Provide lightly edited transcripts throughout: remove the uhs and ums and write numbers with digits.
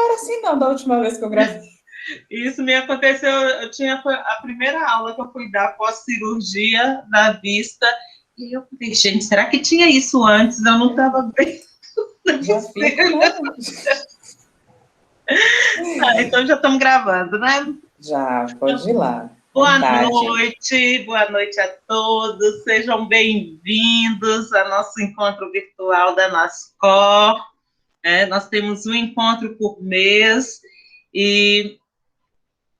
era assim, não, da última vez que eu gravei. Isso me aconteceu, foi a primeira aula que eu fui dar pós-cirurgia da vista, e eu falei, gente, será que tinha isso antes? Eu não estava bem. Já fica, né? Então já estamos gravando, né? Já, pode ir lá. Boa noite a todos, sejam bem-vindos ao nosso encontro virtual da NASCOR. Nós temos um encontro por mês e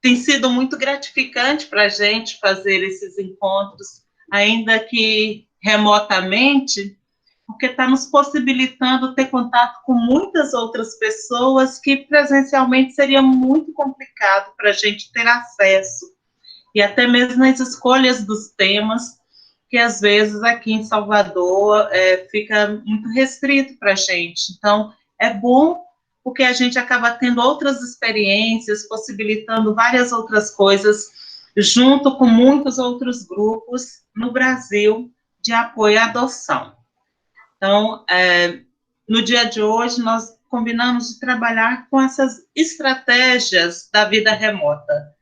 tem sido muito gratificante para a gente fazer esses encontros, ainda que remotamente, porque está nos possibilitando ter contato com muitas outras pessoas que presencialmente seria muito complicado para a gente ter acesso, e até mesmo nas escolhas dos temas, que às vezes aqui em Salvador fica muito restrito para a gente. Então, é bom porque a gente acaba tendo outras experiências, possibilitando várias outras coisas, junto com muitos outros grupos no Brasil de apoio à adoção. Então, no dia de hoje, nós combinamos de trabalhar com essas estratégias da vida remota,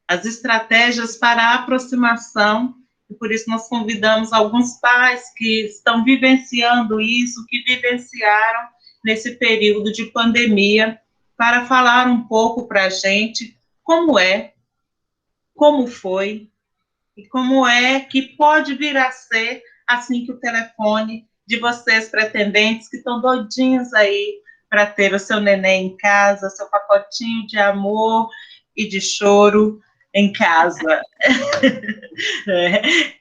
as estratégias para a aproximação, e por isso nós convidamos alguns pais que estão vivenciando isso, que vivenciaram nesse período de pandemia, para falar um pouco para a gente como é, como foi, e como é que pode vir a ser assim que o telefone de vocês, pretendentes, que estão doidinhos aí para ter o seu neném em casa, seu pacotinho de amor e de choro em casa.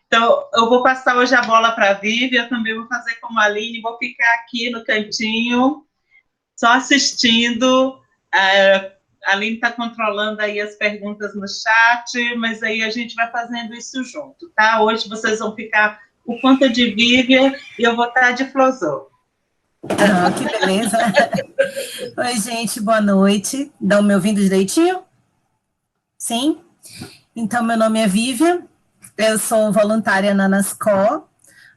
Então, eu vou passar hoje a bola para a Vivi, eu também vou fazer como a Aline, vou ficar aqui no cantinho, só assistindo. A Aline está controlando aí as perguntas no chat, mas aí a gente vai fazendo isso junto, tá? Hoje vocês vão ficar por conta de Vivian e eu vou estar de Flosô. Que beleza. Oi, gente, boa noite. Estão me ouvindo direitinho? Sim? Então, meu nome é Vivian, eu sou voluntária na NASCOR,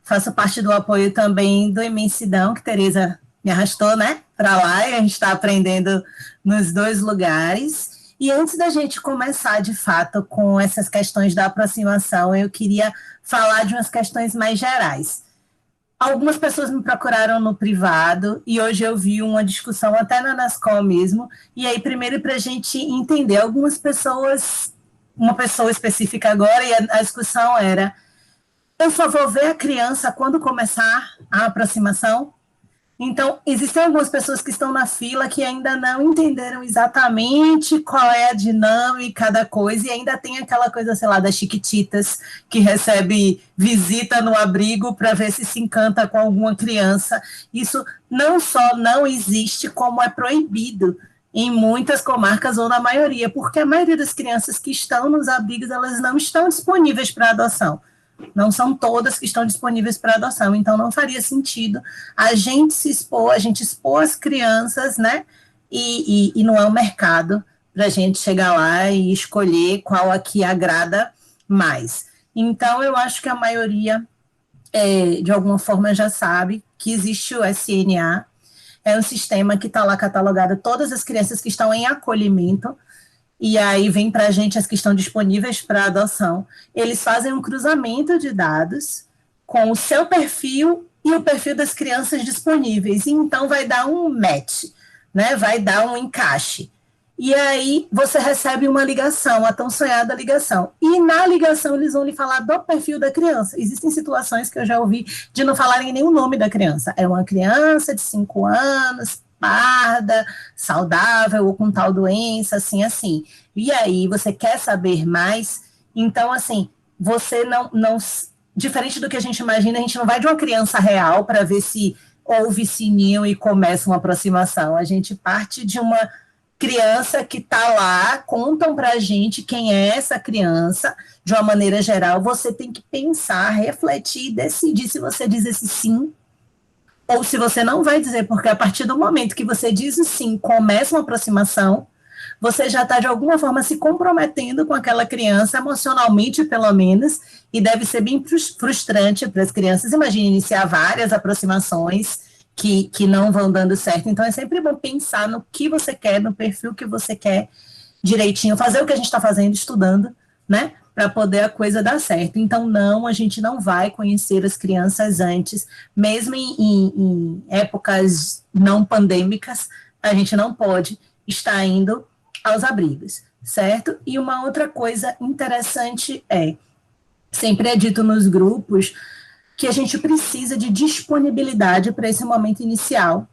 faço parte do apoio também do Imensidão, que Tereza me arrastou, né, para lá, e a gente está aprendendo nos dois lugares. E antes da gente começar, de fato, com essas questões da aproximação, eu queria falar de umas questões mais gerais. Algumas pessoas me procuraram no privado, e hoje eu vi uma discussão até na NASCOR mesmo, e aí primeiro para a gente entender, algumas pessoas, uma pessoa específica agora, e a discussão era, eu só vou ver a criança quando começar a aproximação? Então, existem algumas pessoas que estão na fila que ainda não entenderam exatamente qual é a dinâmica da coisa, e ainda tem aquela coisa, sei lá, das chiquititas, que recebe visita no abrigo para ver se encanta com alguma criança. Isso não só não existe, como é proibido em muitas comarcas, ou na maioria, porque a maioria das crianças que estão nos abrigos, elas não estão disponíveis para adoção. Não são todas que estão disponíveis para adoção, então não faria sentido a gente se expor, a gente expor as crianças, né, e não é um mercado para a gente chegar lá e escolher qual aqui agrada mais. Então, eu acho que a maioria, de alguma forma, já sabe que existe o SNA, é um sistema que está lá catalogado todas as crianças que estão em acolhimento, e aí vem para a gente as que estão disponíveis para adoção. Eles fazem um cruzamento de dados com o seu perfil e o perfil das crianças disponíveis, e então vai dar um match, né? Vai dar um encaixe. E aí você recebe uma ligação, a tão sonhada ligação. E na ligação eles vão lhe falar do perfil da criança. Existem situações que eu já ouvi de não falarem nem o nome da criança. É uma criança de 5 anos, parda, saudável, ou com tal doença, assim. E aí, você quer saber mais? Então, assim, você não diferente do que a gente imagina, a gente não vai de uma criança real para ver se ouve sininho e começa uma aproximação. A gente parte de uma criança que está lá, contam para a gente quem é essa criança, de uma maneira geral. Você tem que pensar, refletir e decidir se você diz esse sim ou se você não vai dizer, porque a partir do momento que você diz o sim, começa uma aproximação, você já está de alguma forma se comprometendo com aquela criança, emocionalmente pelo menos, e deve ser bem frustrante para as crianças. Imagine iniciar várias aproximações que não vão dando certo. Então, é sempre bom pensar no que você quer, no perfil que você quer direitinho, fazer o que a gente está fazendo, estudando, né? Para poder a coisa dar certo. Então, não, a gente não vai conhecer as crianças antes, mesmo em épocas não pandêmicas, a gente não pode estar indo aos abrigos, certo? E uma outra coisa interessante sempre é dito nos grupos, que a gente precisa de disponibilidade para esse momento inicial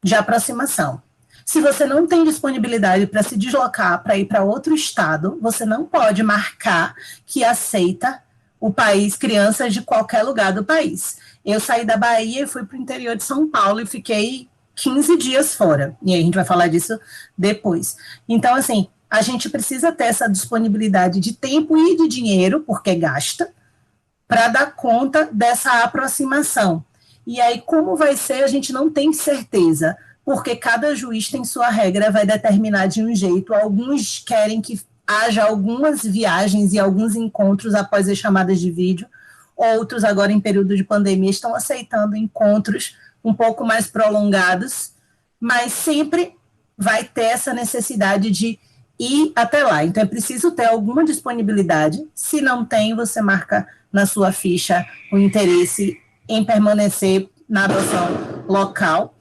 de aproximação. Se você não tem disponibilidade para se deslocar, para ir para outro estado, você não pode marcar que aceita o país, crianças de qualquer lugar do país. Eu saí da Bahia e fui para o interior de São Paulo e fiquei 15 dias fora. E aí a gente vai falar disso depois. Então, assim, a gente precisa ter essa disponibilidade de tempo e de dinheiro, porque gasta, para dar conta dessa aproximação. E aí, como vai ser, a gente não tem certeza, porque cada juiz tem sua regra, vai determinar de um jeito. Alguns querem que haja algumas viagens e alguns encontros após as chamadas de vídeo, outros, agora em período de pandemia, estão aceitando encontros um pouco mais prolongados, mas sempre vai ter essa necessidade de ir até lá. Então, é preciso ter alguma disponibilidade. Se não tem, você marca na sua ficha o interesse em permanecer na adoção local.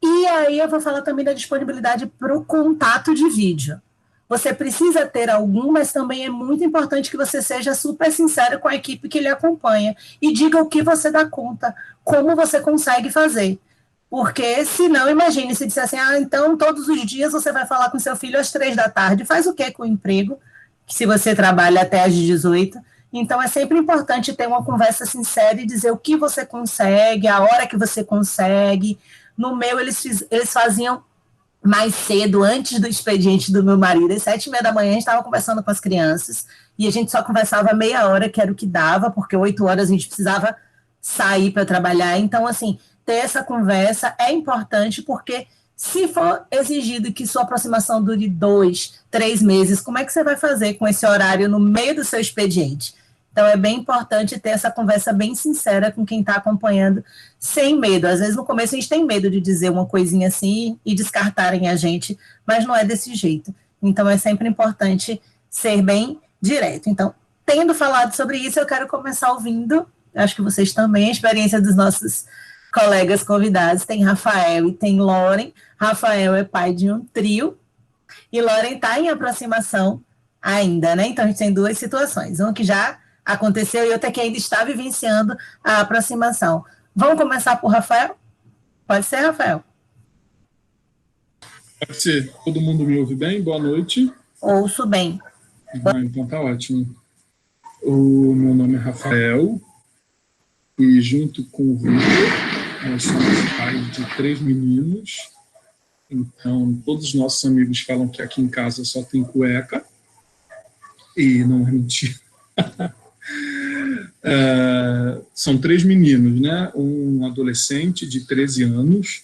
E aí eu vou falar também da disponibilidade para o contato de vídeo. Você precisa ter algum, mas também é muito importante que você seja super sincero com a equipe que lhe acompanha e diga o que você dá conta, como você consegue fazer. Porque, se não, imagine, se disser assim, então todos os dias você vai falar com seu filho às 3 da tarde, faz o quê com o emprego? Se você trabalha até às 18. Então, é sempre importante ter uma conversa sincera e dizer o que você consegue, a hora que você consegue. No meu, eles faziam mais cedo, antes do expediente do meu marido, às 7h30 da manhã, a gente estava conversando com as crianças, e a gente só conversava meia hora, que era o que dava, porque 8 horas a gente precisava sair para trabalhar. Então, assim, ter essa conversa é importante, porque se for exigido que sua aproximação dure 2, 3 meses, como é que você vai fazer com esse horário no meio do seu expediente? Então, é bem importante ter essa conversa bem sincera com quem está acompanhando, sem medo. Às vezes, no começo, a gente tem medo de dizer uma coisinha assim e descartarem a gente, mas não é desse jeito. Então, é sempre importante ser bem direto. Então, tendo falado sobre isso, eu quero começar ouvindo, acho que vocês também, a experiência dos nossos colegas convidados. Tem Rafael e tem Loren. Rafael é pai de um trio e Loren está em aproximação ainda, né? Então, a gente tem 2 situações. Uma que já aconteceu e outra que ainda está vivenciando a aproximação. Vamos começar por Rafael? Pode ser, Rafael? Pode ser. Todo mundo me ouve bem? Boa noite. Ouço bem. Então tá ótimo. O meu nome é Rafael e junto com o Vitor, nós somos pais de 3 meninos. Então, todos os nossos amigos falam que aqui em casa só tem cueca e não é mentira. São 3 meninos, né? Um adolescente de 13 anos,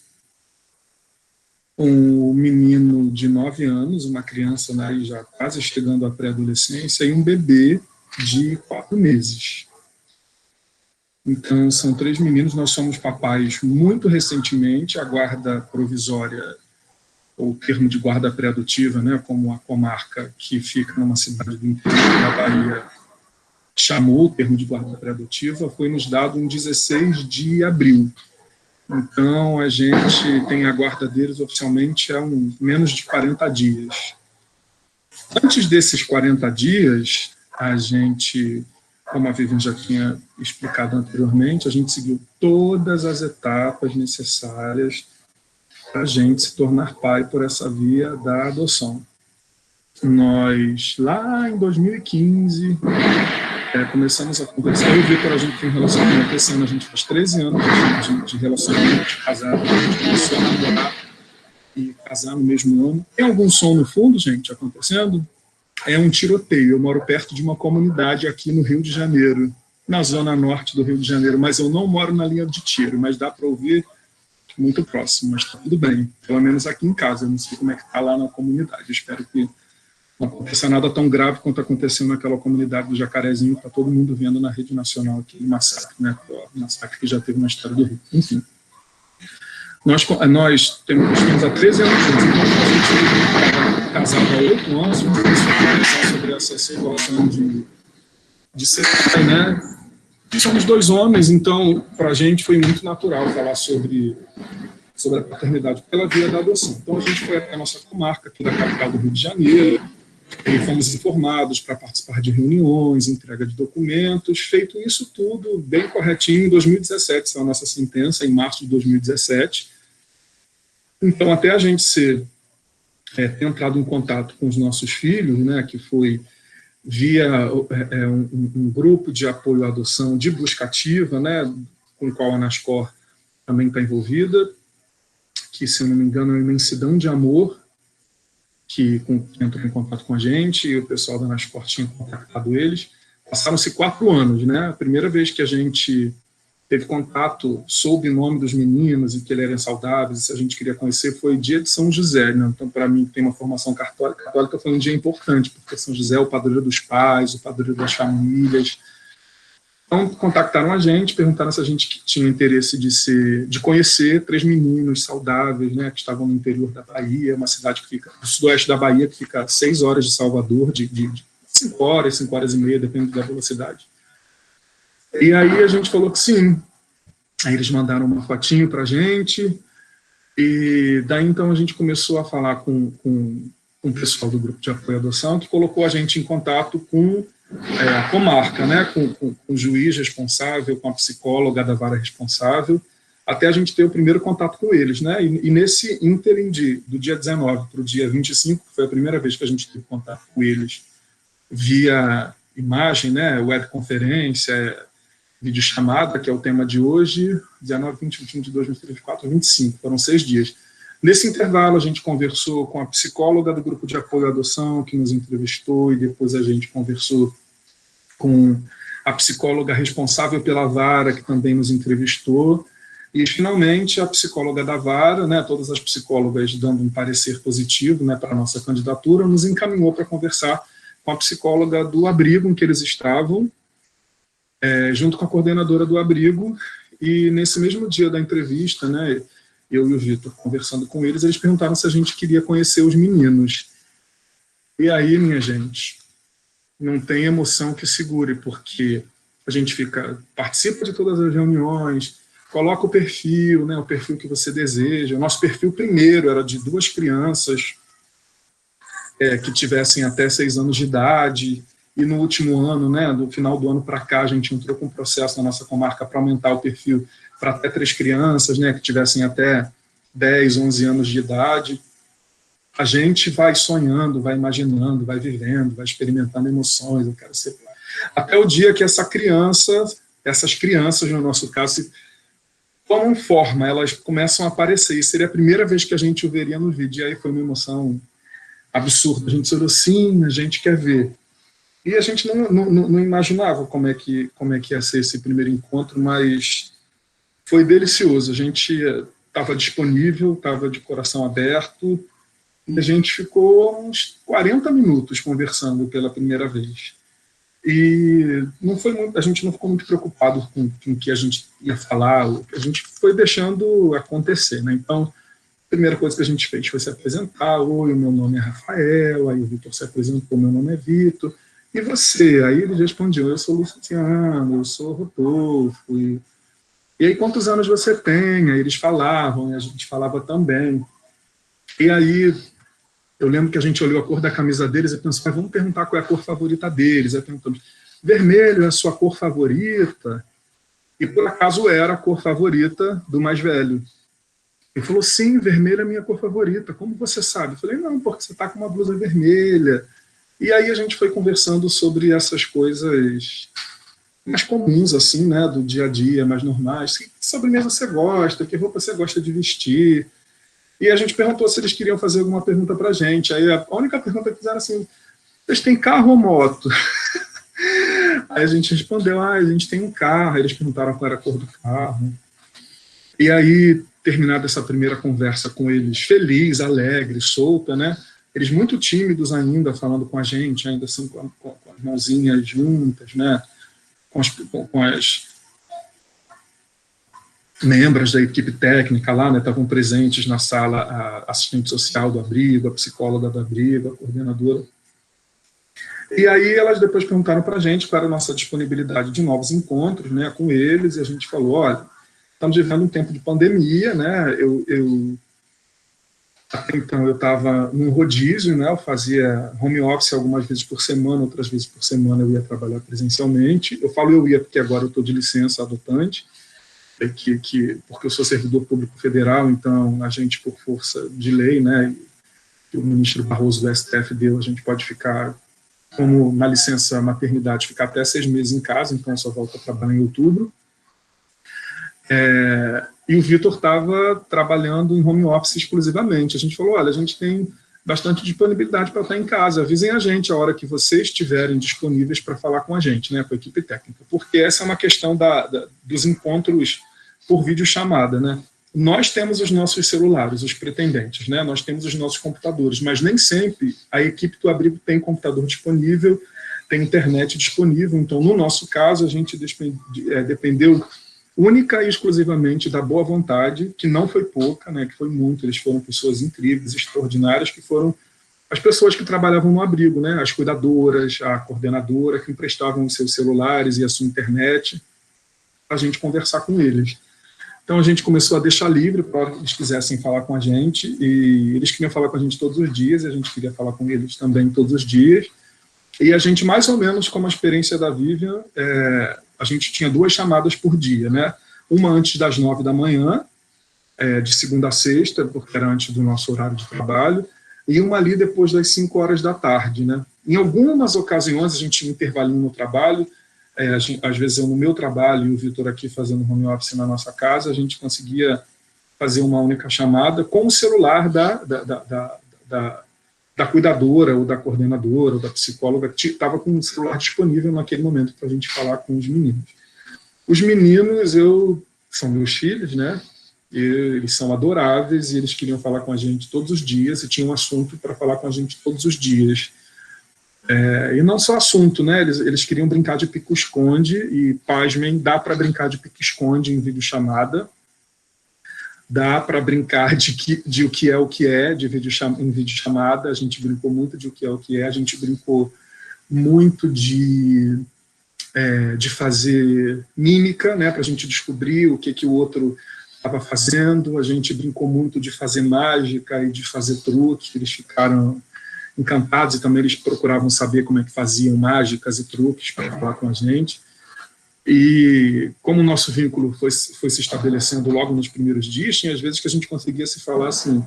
um menino de 9 anos, uma criança, né, já quase chegando à pré-adolescência, e um bebê de 4 meses. Então, são 3 meninos, nós somos papais muito recentemente. A guarda provisória, ou termo de guarda pré-adotiva, né, como a comarca que fica numa cidade do interior da Bahia chamou o termo de guarda pré-adotiva, foi nos dado em 16 de abril. Então, a gente tem a guarda deles oficialmente há menos de 40 dias. Antes desses 40 dias, a gente, como a Vivian já tinha explicado anteriormente, a gente seguiu todas as etapas necessárias para a gente se tornar pai por essa via da adoção. Nós, lá em 2015... começamos a conversar. Eu e o Vitor, a gente tem um relacionamento esse ano, a gente faz 13 anos de relacionamento, de casado, a gente começou a namorar e casar no mesmo ano. Tem algum som no fundo, gente, acontecendo? É um tiroteio. Eu moro perto de uma comunidade aqui no Rio de Janeiro, na zona norte do Rio de Janeiro, mas eu não moro na linha de tiro, mas dá para ouvir muito próximo, mas está tudo bem, pelo menos aqui em casa. Eu não sei como é que está lá na comunidade, eu espero que não aconteça nada tão grave quanto aconteceu naquela comunidade do Jacarezinho, está todo mundo vendo na rede nacional aquele massacre, né? O massacre que já teve na história do Rio. Enfim. Nós temos há 13 anos juntos, então a gente está casado há 8 anos, vamos conversar sobre essa situação de ser pai, né? E somos 2 homens, então, para a gente foi muito natural falar sobre a paternidade pela via da adoção. Então, a gente foi até a nossa comarca, aqui da capital do Rio de Janeiro, e fomos informados para participar de reuniões, entrega de documentos, feito isso tudo bem corretinho em 2017, essa é a nossa sentença, em março de 2017. Então, até a gente ter entrado em contato com os nossos filhos, né, que foi via um grupo de apoio à adoção de busca ativa, né, com o qual a Anascor também está envolvida, que, se eu não me engano, é uma Imensidão de Amor, que entrou em contato com a gente, e o pessoal da Anascor tinha contactado eles. Passaram-se 4 anos, né? A primeira vez que a gente teve contato, soube o nome dos meninos e que eles eram saudáveis, e se a gente queria conhecer, foi o dia de São José, né? Então, para mim, que tem uma formação católica, foi um dia importante, porque São José é o padroeiro dos pais, o padroeiro das famílias. Então, contactaram a gente, perguntaram se a gente tinha interesse de conhecer 3 meninos saudáveis, né, que estavam no interior da Bahia, uma cidade que fica no sudoeste da Bahia, que fica a 6 horas de Salvador, de 5 horas, 5 horas e meia, depende da velocidade. E aí a gente falou que sim. Aí eles mandaram uma fotinho para a gente, e daí então a gente começou a falar com o pessoal do grupo de apoio à adoção, que colocou a gente em contato com a comarca, né, com o juiz responsável, com a psicóloga da vara responsável, até a gente ter o primeiro contato com eles, né, e nesse ínterim do dia 19 para o dia 25, que foi a primeira vez que a gente teve contato com eles via imagem, né, webconferência, videochamada, que é o tema de hoje, 19, 20, 21, 22, 23, 24, 25, foram 6 dias. Nesse intervalo, a gente conversou com a psicóloga do grupo de apoio à adoção, que nos entrevistou, e depois a gente conversou com a psicóloga responsável pela vara, que também nos entrevistou, e, finalmente, a psicóloga da vara, né, todas as psicólogas dando um parecer positivo, né, para a nossa candidatura, nos encaminhou para conversar com a psicóloga do abrigo em que eles estavam, junto com a coordenadora do abrigo, e nesse mesmo dia da entrevista, né, eu e o Vitor conversando com eles, eles perguntaram se a gente queria conhecer os meninos. E aí, minha gente, não tem emoção que segure, porque a gente participa de todas as reuniões, coloca o perfil, né, o perfil que você deseja. O nosso perfil primeiro era de 2 crianças que tivessem até 6 anos de idade, e no último ano, né, do final do ano para cá, a gente entrou com um processo na nossa comarca para aumentar o perfil para até 3 crianças, né, que tivessem até 10, 11 anos de idade. A gente vai sonhando, vai imaginando, vai vivendo, vai experimentando emoções, eu quero ser pai. Até o dia que essas crianças, no nosso caso, tomam forma, elas começam a aparecer, e seria a primeira vez que a gente o veria no vídeo, e aí foi uma emoção absurda. A gente olhou, sim, a gente quer ver. E a gente não imaginava como é que ia ser esse primeiro encontro, mas foi delicioso. A gente estava disponível, estava de coração aberto, e a gente ficou uns 40 minutos conversando pela primeira vez. E a gente não ficou muito preocupado com o que a gente ia falar, a gente foi deixando acontecer, né? Então, a primeira coisa que a gente fez foi se apresentar. Oi, o meu nome é Rafael. Aí o Vitor se apresentou, meu nome é Vitor. E você? Aí ele respondeu, eu sou Luciano, eu sou Rodolfo. E aí, quantos anos você tem? Aí eles falavam, e a gente falava também. E aí, eu lembro que a gente olhou a cor da camisa deles e pensou, vamos perguntar qual é a cor favorita deles. Aí perguntamos, vermelho é a sua cor favorita? E por acaso era a cor favorita do mais velho. Ele falou, sim, vermelho é a minha cor favorita. Como você sabe? Eu falei, não, porque você está com uma blusa vermelha. E aí a gente foi conversando sobre essas coisas mais comuns, assim, né, do dia a dia, mais normais. Que sobremesa você gosta? Que roupa você gosta de vestir? E a gente perguntou se eles queriam fazer alguma pergunta para a gente. Aí a única pergunta que fizeram assim, vocês têm carro ou moto? Aí a gente respondeu, a gente tem um carro. Aí eles perguntaram qual era a cor do carro. E aí, terminada essa primeira conversa com eles, feliz, alegre, solta, né? Eles muito tímidos ainda, falando com a gente, ainda assim com as mãozinhas juntas, né? membros da equipe técnica lá, né, estavam presentes na sala, a assistente social do abrigo, a psicóloga do abrigo, a coordenadora. E aí elas depois perguntaram para a gente qual era a nossa disponibilidade de novos encontros, né, com eles, e a gente falou, olha, estamos vivendo um tempo de pandemia, né, até então eu estava num rodízio, né, eu fazia home office algumas vezes por semana, outras vezes por semana eu ia trabalhar presencialmente. Eu falo eu ia porque agora eu estou de licença adotante, porque eu sou servidor público federal, então a gente, por força de lei, né, que o ministro Barroso do STF deu, a gente pode ficar, como na licença maternidade, ficar até 6 meses em casa, então eu só volto a trabalhar em outubro. E o Vitor estava trabalhando em home office exclusivamente. A gente falou, olha, a gente tem bastante disponibilidade para estar em casa, avisem a gente a hora que vocês estiverem disponíveis para falar com a gente, né, com a equipe técnica, porque essa é uma questão dos encontros por videochamada, né. Nós temos os nossos celulares, os pretendentes, né, nós temos os nossos computadores, mas nem sempre a equipe do abrigo tem computador disponível, tem internet disponível, então no nosso caso a gente dependeu única e exclusivamente da boa vontade, que não foi pouca, né, que foi muito, eles foram pessoas incríveis, extraordinárias, que foram as pessoas que trabalhavam no abrigo, né, as cuidadoras, a coordenadora, que emprestavam os seus celulares e a sua internet, para a gente conversar com eles. Então a gente começou a deixar livre para eles quisessem falar com a gente, e eles queriam falar com a gente todos os dias, e a gente queria falar com eles também todos os dias, e a gente, mais ou menos como a experiência da Vivian, a gente tinha 2 chamadas por dia, né? Uma antes das 9 da manhã, de segunda a sexta, porque era antes do nosso horário de trabalho, e uma ali depois das 5 horas da tarde, né? Em algumas ocasiões a gente tinha um intervalinho no trabalho, às vezes eu no meu trabalho e o Vitor aqui fazendo home office na nossa casa, a gente conseguia fazer uma única chamada com o celular da cuidadora, ou da coordenadora, ou da psicóloga, que estava com o celular disponível naquele momento para a gente falar com os meninos. Os meninos, são meus filhos, né? E eles são adoráveis, e eles queriam falar com a gente todos os dias, e tinham um assunto para falar com a gente todos os dias. E não só assunto, né? Eles queriam brincar de pique-esconde, e, pasmem, dá para brincar de pique-esconde em videochamada, dá para brincar de o que é, em videochamada, a gente brincou muito de o que é, a gente brincou muito de fazer mímica, né, para a gente descobrir o que o outro estava fazendo, a gente brincou muito de fazer mágica e de fazer truque, eles ficaram encantados, e também eles procuravam saber como é que faziam mágicas e truques para falar com a gente. E como o nosso vínculo foi se estabelecendo logo nos primeiros dias, tinha às vezes que a gente conseguia se falar assim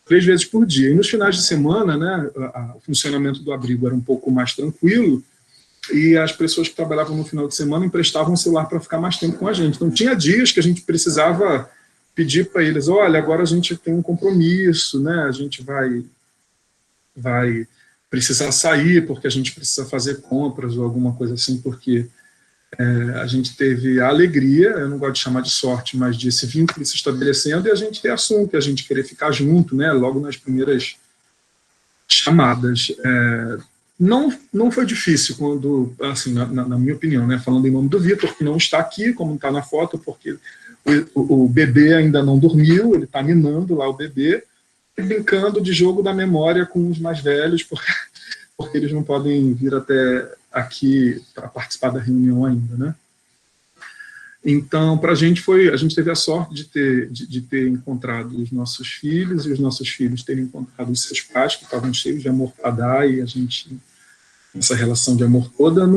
3 vezes por dia. E nos finais de semana, né, o funcionamento do abrigo era um pouco mais tranquilo, e as pessoas que trabalhavam no final de semana emprestavam o celular para ficar mais tempo com a gente. Então tinha dias que a gente precisava pedir para eles, olha, agora a gente tem um compromisso, né, a gente vai precisar sair porque a gente precisa fazer compras ou alguma coisa assim, porque a gente teve a alegria, eu não gosto de chamar de sorte, mas de esse vínculo se estabelecendo, e a gente ter assunto, e a gente querer ficar junto, né, logo nas primeiras chamadas. Não foi difícil quando, assim, na minha opinião, né, falando em nome do Vitor, que não está aqui, como está na foto, porque o bebê ainda não dormiu, ele está ninando lá o bebê, e brincando de jogo da memória com os mais velhos, porque eles não podem vir até aqui para participar da reunião ainda, né? Então, para a gente teve a sorte de ter encontrado os nossos filhos, e os nossos filhos terem encontrado os seus pais, que estavam cheios de amor para dar, e a gente, essa relação de amor toda,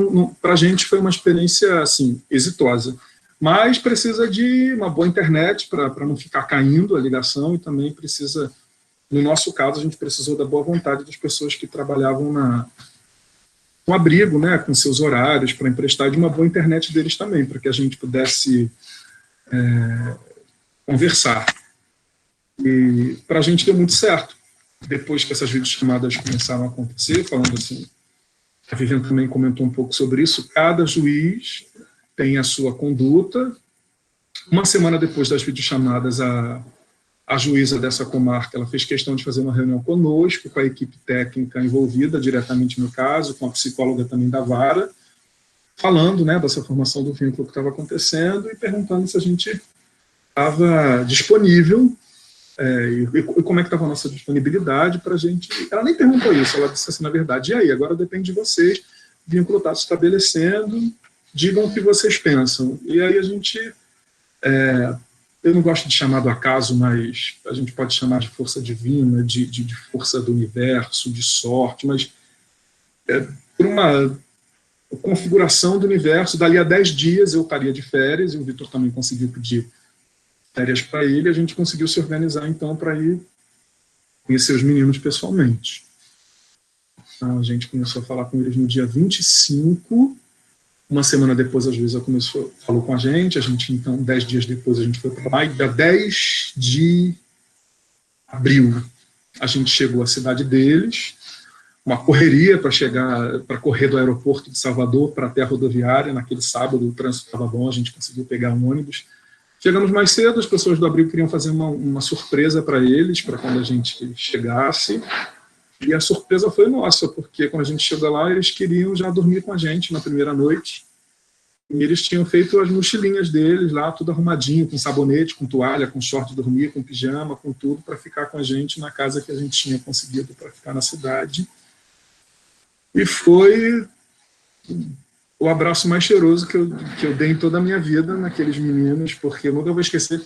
para a gente foi uma experiência, assim, exitosa. Mas precisa de uma boa internet para não ficar caindo a ligação, e também precisa, no nosso caso, a gente precisou da boa vontade das pessoas que trabalhavam no abrigo, né, com seus horários, para emprestar de uma boa internet deles também, para que a gente pudesse conversar. E para a gente deu muito certo. Depois que essas videochamadas começaram a acontecer, falando assim, a Vivian também comentou um pouco sobre isso, cada juiz tem a sua conduta. Uma semana depois das videochamadas, a juíza dessa comarca, ela fez questão de fazer uma reunião conosco, com a equipe técnica envolvida, diretamente no caso, com a psicóloga também da vara, falando, né, dessa formação do vínculo que estava acontecendo, e perguntando se a gente estava disponível, e como é que estava a nossa disponibilidade para a gente. Ela nem perguntou isso, ela disse assim, na verdade, e aí, agora depende de vocês, o vínculo está se estabelecendo, digam o que vocês pensam. E aí a gente, eu não gosto de chamar do acaso, mas a gente pode chamar de força divina, de força do universo, de sorte, mas por uma configuração do universo, dali a 10 dias eu estaria de férias, e o Vitor também conseguiu pedir férias para ele, a gente conseguiu se organizar então para ir conhecer os meninos pessoalmente. Então a gente começou a falar com eles no dia 25, uma semana depois a juíza falou com a gente então 10 dias depois a gente foi para lá, e dia 10 de abril a gente chegou à cidade deles, uma correria para correr do aeroporto de Salvador para até a rodoviária. Naquele sábado o trânsito estava bom, a gente conseguiu pegar um ônibus. Chegamos mais cedo, as pessoas do Abrigo queriam fazer uma surpresa para eles, para quando a gente chegasse, e a surpresa foi nossa, porque quando a gente chegou lá, eles queriam já dormir com a gente na primeira noite, e eles tinham feito as mochilinhas deles lá, tudo arrumadinho, com sabonete, com toalha, com short de dormir, com pijama, com tudo, para ficar com a gente na casa que a gente tinha conseguido para ficar na cidade. E foi o abraço mais cheiroso que eu dei em toda a minha vida naqueles meninos, porque eu nunca vou esquecer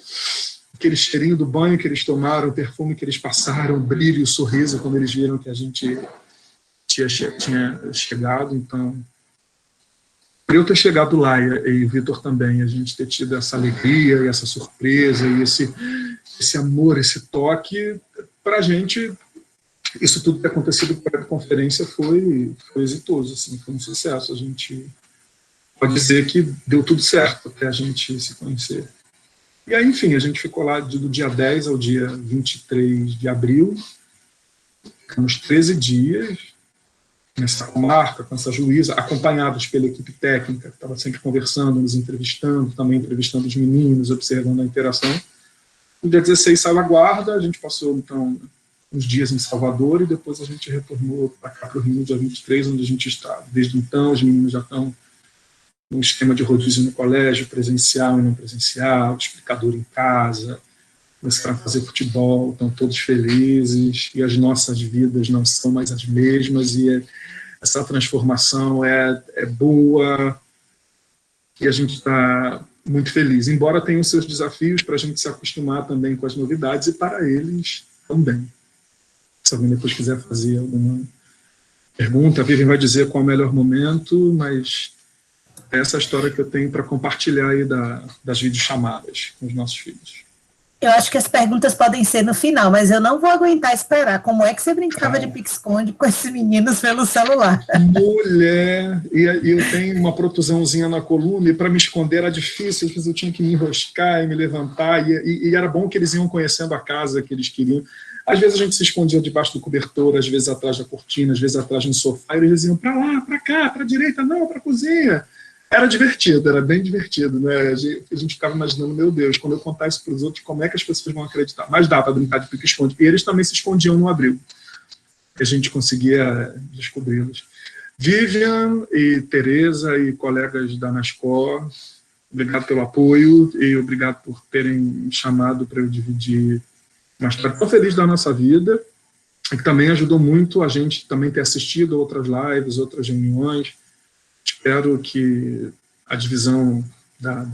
aquele cheirinho do banho que eles tomaram, o perfume que eles passaram, o brilho, o sorriso, quando eles viram que a gente tinha chegado. Então, por eu ter chegado lá, e o Vitor também, a gente ter tido essa alegria e essa surpresa, e esse amor, esse toque, para a gente, isso tudo que tem acontecido com a conferência foi exitoso, assim, foi um sucesso. A gente pode dizer que deu tudo certo até a gente se conhecer. E aí, enfim, a gente ficou lá do dia 10 ao dia 23 de abril, ficamos 13 dias nessa comarca, com essa juíza, acompanhados pela equipe técnica, que estava sempre conversando, nos entrevistando, também entrevistando os meninos, observando a interação. No dia 16 saiu a guarda, a gente passou, então, uns dias em Salvador, e depois a gente retornou para cá, para o Rio, no dia 23, onde a gente está. Desde então, os meninos já estão num esquema de rodízio no colégio, presencial e não presencial, explicador em casa, começaram a fazer futebol, estão todos felizes, e as nossas vidas não são mais as mesmas, e essa transformação é boa, e a gente está muito feliz, embora tenha os seus desafios para a gente se acostumar também com as novidades, e para eles também. Se alguém depois quiser fazer alguma pergunta, a Vivian vai dizer qual é o melhor momento, mas é essa história que eu tenho para compartilhar aí das videochamadas com os nossos filhos. Eu acho que as perguntas podem ser no final, mas eu não vou aguentar esperar. Como é que você brincava de pique-esconde com esses meninos pelo celular? Mulher, e eu tenho uma protusãozinha na coluna, e para me esconder era difícil, às vezes eu tinha que me enroscar e me levantar, e era bom que eles iam conhecendo a casa que eles queriam. Às vezes a gente se escondia debaixo do cobertor, às vezes atrás da cortina, às vezes atrás de um sofá, e eles iam para lá, para cá, para a direita, não, para a cozinha. Era divertido, era bem divertido, né? A gente ficava imaginando, meu Deus, quando eu contar isso para os outros, como é que as pessoas vão acreditar? Mas dá para brincar de pique-esconde. E eles também se escondiam no abrigo, que a gente conseguia descobri-los. Vivian e Tereza e colegas da Nascor, obrigado pelo apoio e obrigado por terem me chamado para eu dividir uma história tão feliz da nossa vida, e que também ajudou muito a gente também ter assistido a outras lives, outras reuniões. Espero que a divisão da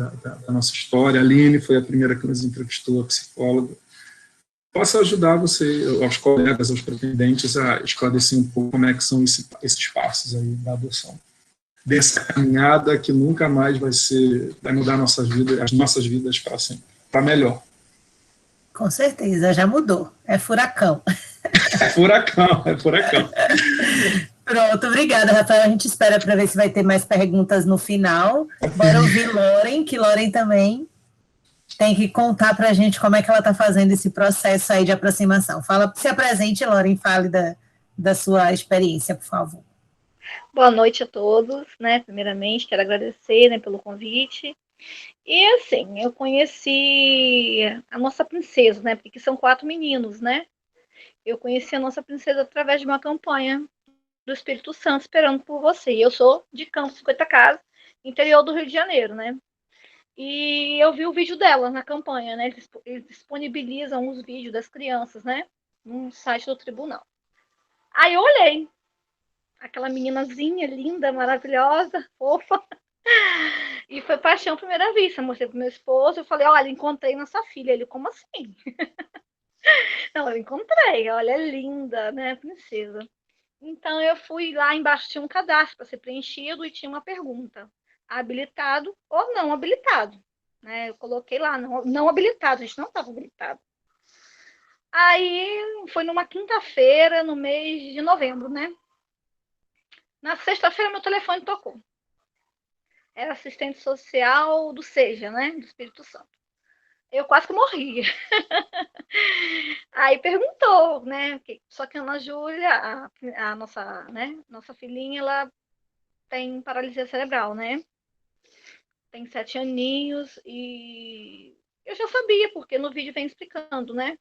nossa história, a Aline foi a primeira que nos entrevistou, a psicóloga, possa ajudar você, aos colegas, aos pretendentes, a esclarecer um pouco como é que são esses passos aí da adoção. Dessa caminhada que nunca mais vai mudar as nossas vidas para sempre, para melhor. Com certeza, já mudou. É furacão. É furacão. Pronto, obrigada, Rafael. A gente espera para ver se vai ter mais perguntas no final. Bora ouvir Loren, que Loren também tem que contar para a gente como é que ela está fazendo esse processo aí de aproximação. Se apresente, Loren, fale da sua experiência, por favor. Boa noite a todos, né? Primeiramente, quero agradecer, né, pelo convite. E assim, eu conheci a nossa princesa, né? Porque são 4 meninos, né? Eu conheci a nossa princesa através de uma campanha do Espírito Santo, esperando por você. E eu sou de Campos 50 Casas, interior do Rio de Janeiro, né? E eu vi o vídeo dela na campanha, né? Eles disponibilizam os vídeos das crianças, né? No site do tribunal. Aí eu olhei. Aquela meninazinha linda, maravilhosa, fofa. E foi paixão à primeira vista. Mostrei pro meu esposo. Eu falei, olha, encontrei nossa filha. Ele, como assim? Não, eu encontrei. Olha, é linda, né? Princesa. Então eu fui lá embaixo, tinha um cadastro para ser preenchido e tinha uma pergunta: habilitado ou não habilitado? Né? Eu coloquei lá, não habilitado, a gente não estava habilitado. Aí foi numa quinta-feira, no mês de novembro, né? Na sexta-feira, meu telefone tocou. Era assistente social do SEJA, né? Do Espírito Santo. Eu quase que morri. Aí perguntou, né? Só que a Ana Júlia, a nossa, né? Nossa filhinha, ela tem paralisia cerebral, né? Tem 7 aninhos e eu já sabia, porque no vídeo vem explicando, né?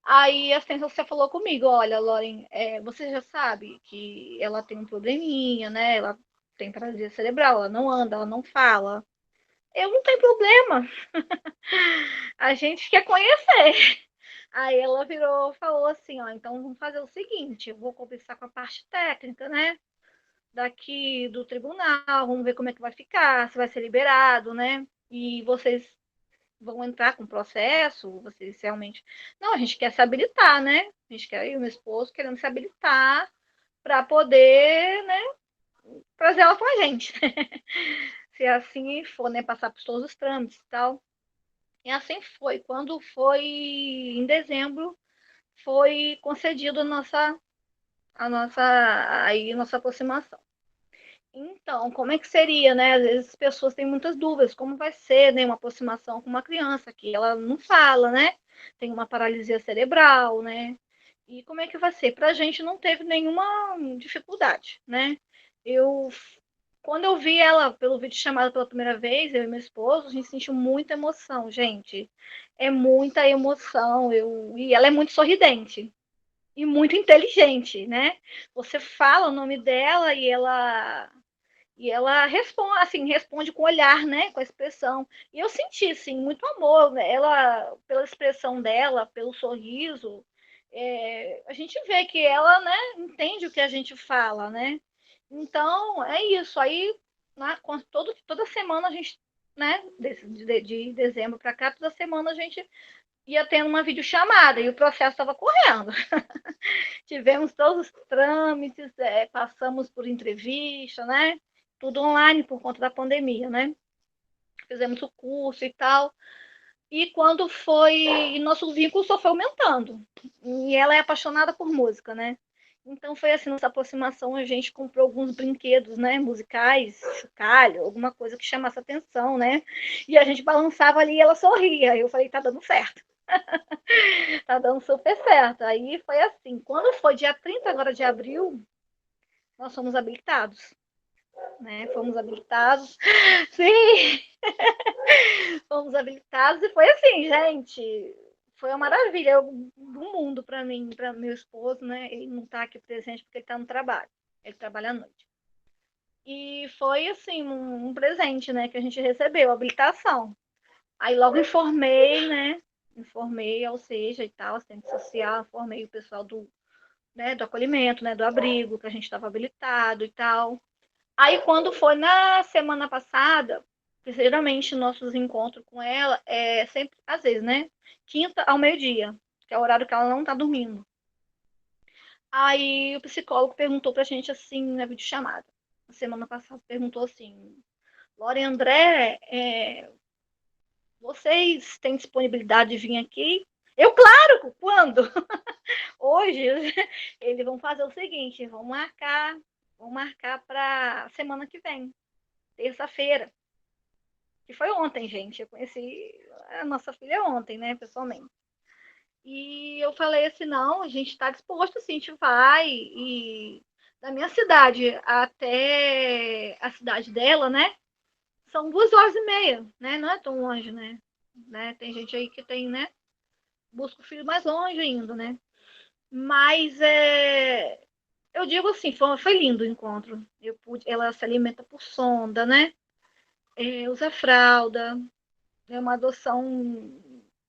Aí a assistente social falou comigo, olha, Lauren, você já sabe que ela tem um probleminha, né? Ela tem paralisia cerebral, ela não anda, ela não fala. Eu não tenho problema. A gente quer conhecer. Aí ela virou, falou assim, ó, então vamos fazer o seguinte, eu vou conversar com a parte técnica, né? Daqui do tribunal, vamos ver como é que vai ficar, se vai ser liberado, né? E vocês vão entrar com processo, vocês realmente. Não, a gente quer se habilitar, né? A gente quer, eu e meu esposo querendo se habilitar para poder, né, trazer ela com a gente. Se assim for, né, passar por todos os trâmites e tal. E assim foi. Quando foi em dezembro, foi concedido a nossa aproximação. Então, como é que seria, né? Às vezes as pessoas têm muitas dúvidas, como vai ser, né, uma aproximação com uma criança que ela não fala, né? Tem uma paralisia cerebral, né? E como é que vai ser? Para a gente não teve nenhuma dificuldade, né? Eu, quando eu vi ela pelo vídeo chamado pela primeira vez, eu e meu esposo, a gente sentiu muita emoção, gente. É muita emoção. E ela é muito sorridente e muito inteligente, né? Você fala o nome dela e ela responde, assim, responde com o olhar, né, com a expressão. E eu senti, assim, muito amor, né? Ela, pela expressão dela, pelo sorriso, a gente vê que ela, né, entende o que a gente fala, né? Então, é isso. Aí, né, toda semana a gente, né, de dezembro para cá, toda semana a gente ia tendo uma videochamada e o processo estava correndo. Tivemos todos os trâmites, passamos por entrevista, né? Tudo online por conta da pandemia, né? Fizemos o curso e tal. E quando foi. E nosso vínculo só foi aumentando. E ela é apaixonada por música, né? Então foi assim, nossa aproximação, a gente comprou alguns brinquedos, né, musicais, chocalho, alguma coisa que chamasse atenção, né? E a gente balançava ali e ela sorria. Eu falei, tá dando certo. Tá dando super certo. Aí foi assim, quando foi dia 30 agora de abril, nós fomos habilitados, né? Fomos habilitados. Sim, fomos habilitados e foi assim, gente. Foi uma maravilha do mundo para mim, para meu esposo, né? Ele não está aqui presente porque ele está no trabalho. Ele trabalha à noite. E foi assim um presente, né, que a gente recebeu, a habilitação. Aí logo informei, né? Informei ao SEJA e tal, assistente social, informei o pessoal do acolhimento, né, do abrigo, que a gente estava habilitado e tal. Aí, quando foi na semana passada, geralmente nossos encontros com ela é sempre, às vezes, né, quinta ao meio-dia, que é o horário que ela não tá dormindo. Aí o psicólogo perguntou pra gente assim, na videochamada, na semana passada, perguntou assim, Laura e André, vocês têm disponibilidade de vir aqui? Eu, claro, quando? Hoje, eles vão fazer o seguinte, vão marcar para semana que vem, terça-feira, que foi ontem, gente. Eu conheci a nossa filha ontem, né, pessoalmente. E eu falei assim, não, a gente está disposto, assim, a gente vai. E da minha cidade até a cidade dela, né, são 2 horas e meia, né, não é tão longe, né, tem gente aí que tem, né, busca o filho mais longe ainda, né. Mas eu digo assim, foi lindo o encontro. Ela se alimenta por sonda, né? Usa fralda, É uma adoção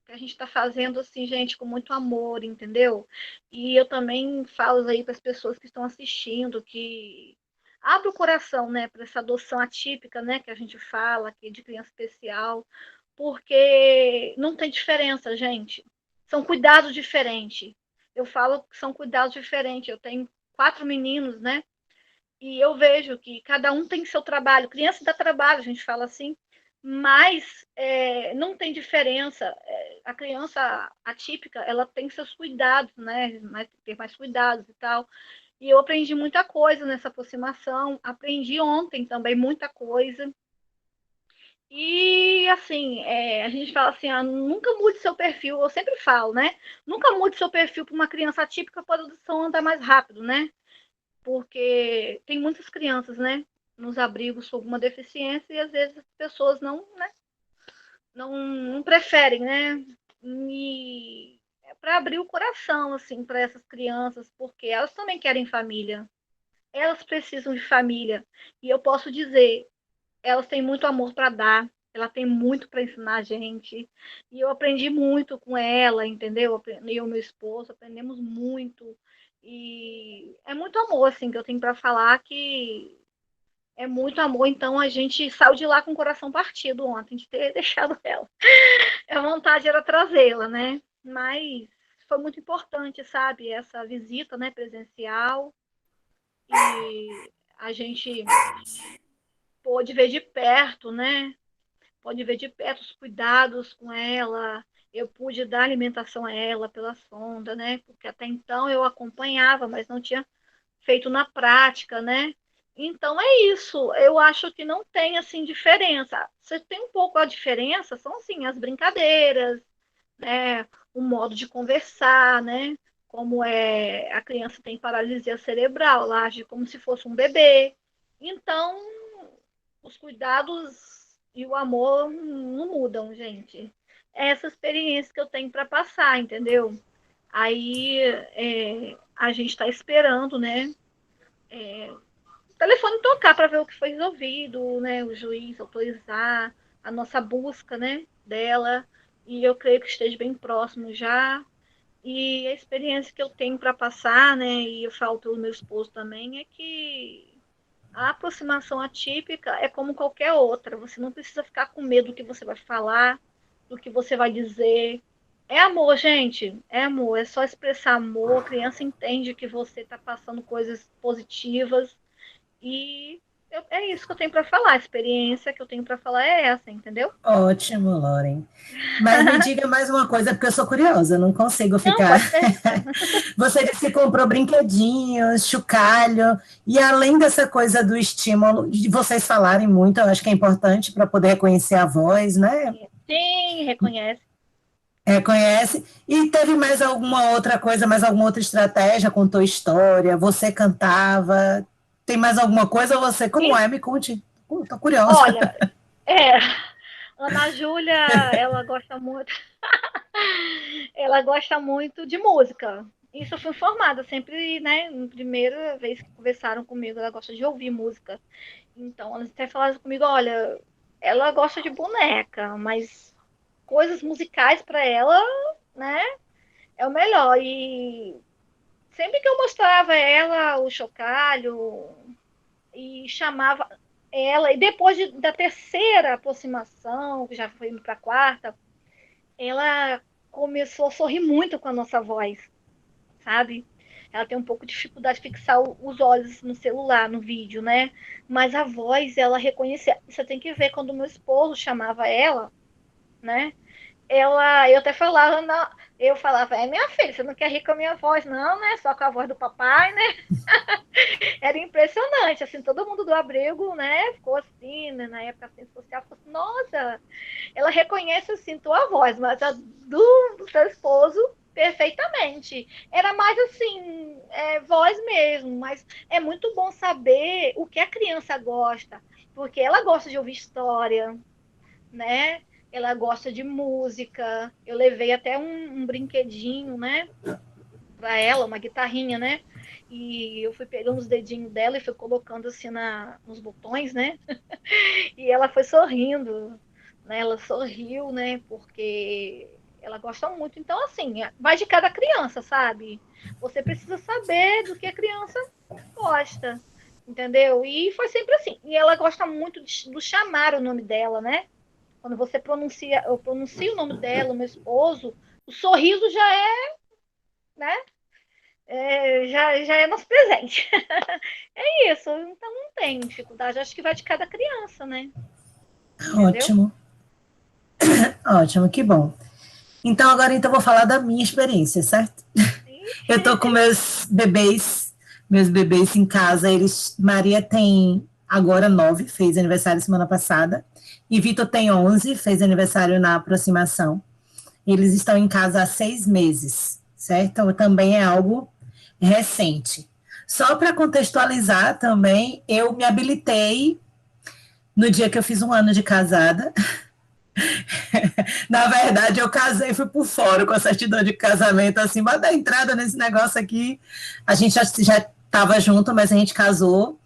que a gente está fazendo, assim, gente, com muito amor, entendeu? E eu também falo aí para as pessoas que estão assistindo, que abre o coração, né, para essa adoção atípica, né, que a gente fala aqui de criança especial, porque não tem diferença, gente. São cuidados diferentes. Eu falo que são cuidados diferentes. Eu tenho 4 meninos, né? E eu vejo que cada um tem seu trabalho. Criança dá trabalho, a gente fala assim, mas não tem diferença. A criança atípica, ela tem seus cuidados, né? Tem mais cuidados e tal. E eu aprendi muita coisa nessa aproximação. Aprendi ontem também muita coisa. E assim, a gente fala assim, nunca mude seu perfil. Eu sempre falo, né? Nunca mude seu perfil para uma criança atípica para a produção andar mais rápido, né? Porque tem muitas crianças, né, nos abrigos com alguma deficiência e às vezes as pessoas não, né, não preferem, né, e é para abrir o coração, assim, para essas crianças, porque elas também querem família, elas precisam de família, e eu posso dizer, elas têm muito amor para dar, ela tem muito para ensinar a gente, e eu aprendi muito com ela, entendeu? Eu e o meu esposo aprendemos muito, e é muito amor, assim, que eu tenho para falar, que é muito amor, então a gente saiu de lá com o coração partido ontem, de ter deixado ela. A vontade era trazê-la, né? Mas foi muito importante, sabe, essa visita, né, presencial, e a gente pôde ver de perto, né? Pode ver de perto os cuidados com ela. Eu pude dar alimentação a ela pela sonda, né? Porque até então eu acompanhava, mas não tinha feito na prática, né? Então é isso. Eu acho que não tem assim diferença. Você tem um pouco a diferença, são assim as brincadeiras, né? O modo de conversar, né? Como a criança tem paralisia cerebral, ela age como se fosse um bebê. Então, os cuidados e o amor não mudam, gente. É essa experiência que eu tenho para passar, entendeu? Aí a gente está esperando, né? O telefone tocar para ver o que foi resolvido, né? O juiz autorizar a nossa busca, né? Dela. E eu creio que esteja bem próximo já. E a experiência que eu tenho para passar, né? E eu falo pelo meu esposo também, é que a aproximação atípica é como qualquer outra. Você não precisa ficar com medo do que você vai falar, do que você vai dizer. É amor, gente. É amor. É só expressar amor. A criança entende que você está passando coisas positivas. E é isso que eu tenho para falar. A experiência que eu tenho para falar é essa, entendeu? Ótimo, Lauren. Mas me diga mais uma coisa, porque eu sou curiosa, não consigo Não, ficar. pode perguntar. Você disse que comprou brinquedinhos, chocalho, e além dessa coisa do estímulo, de vocês falarem muito, eu acho que é importante para poder reconhecer a voz, né? Sim, reconhece. Reconhece. E teve mais alguma outra coisa, mais alguma outra estratégia? Contou história? Você cantava? Tem mais alguma coisa? Ou você, como é? Me conte. Estou curiosa. Olha, é, Ana Júlia, ela gosta muito. Ela gosta muito de música. Isso eu fui informada sempre, né? Na primeira vez que conversaram comigo, ela gosta de ouvir música. Então, elas até falaram comigo, olha, ela gosta de boneca, mas coisas musicais para ela, né, é o melhor. E sempre que eu mostrava ela o chocalho e chamava ela, e depois da terceira aproximação, que já foi indo para a quarta, ela começou a sorrir muito com a nossa voz, sabe? Ela tem um pouco de dificuldade de fixar os olhos no celular, no vídeo, né? Mas a voz, ela reconhecia. Você tem que ver quando o meu esposo chamava ela, né? Eu até falava, não, eu falava, minha filha, você não quer rir com a minha voz, não, né? Só com a voz do papai, né? Era impressionante, assim, todo mundo do abrigo, né? Ficou assim, né? Na época assim, social, ficou assim, nossa, ela reconhece assim tua voz, mas a do seu esposo perfeitamente. Era mais assim, voz mesmo, mas é muito bom saber o que a criança gosta, porque ela gosta de ouvir história, né? Ela gosta de música. Eu levei até um brinquedinho, né? Para ela, uma guitarrinha, né? E eu fui pegando os dedinhos dela e fui colocando assim nos botões, né? E ela foi sorrindo. né? Ela sorriu, né? Porque ela gosta muito. Então, assim, vai de cada criança, sabe? Você precisa saber do que a criança gosta, entendeu? E foi sempre assim. E ela gosta muito do chamar o nome dela, né? Quando você pronuncia, eu pronuncio o nome dela, o meu esposo, o sorriso já é, né? Já é nosso presente. É isso. Então não tem dificuldade. Acho que vai de cada criança, né? Entendeu? Ótimo, ótimo, que bom. Então, agora então, vou falar da minha experiência, certo? Eu tô com meus bebês em casa. Maria tem agora 9, fez aniversário semana passada, e Vitor tem 11, fez aniversário na aproximação. Eles estão em casa há 6 meses, certo? Então, também é algo recente. Só para contextualizar também, eu me habilitei no dia que eu fiz 1 ano de casada. Na verdade, eu casei e fui por fora com a certidão de casamento, assim, mas da entrada nesse negócio aqui, a gente já estava junto, mas a gente casou.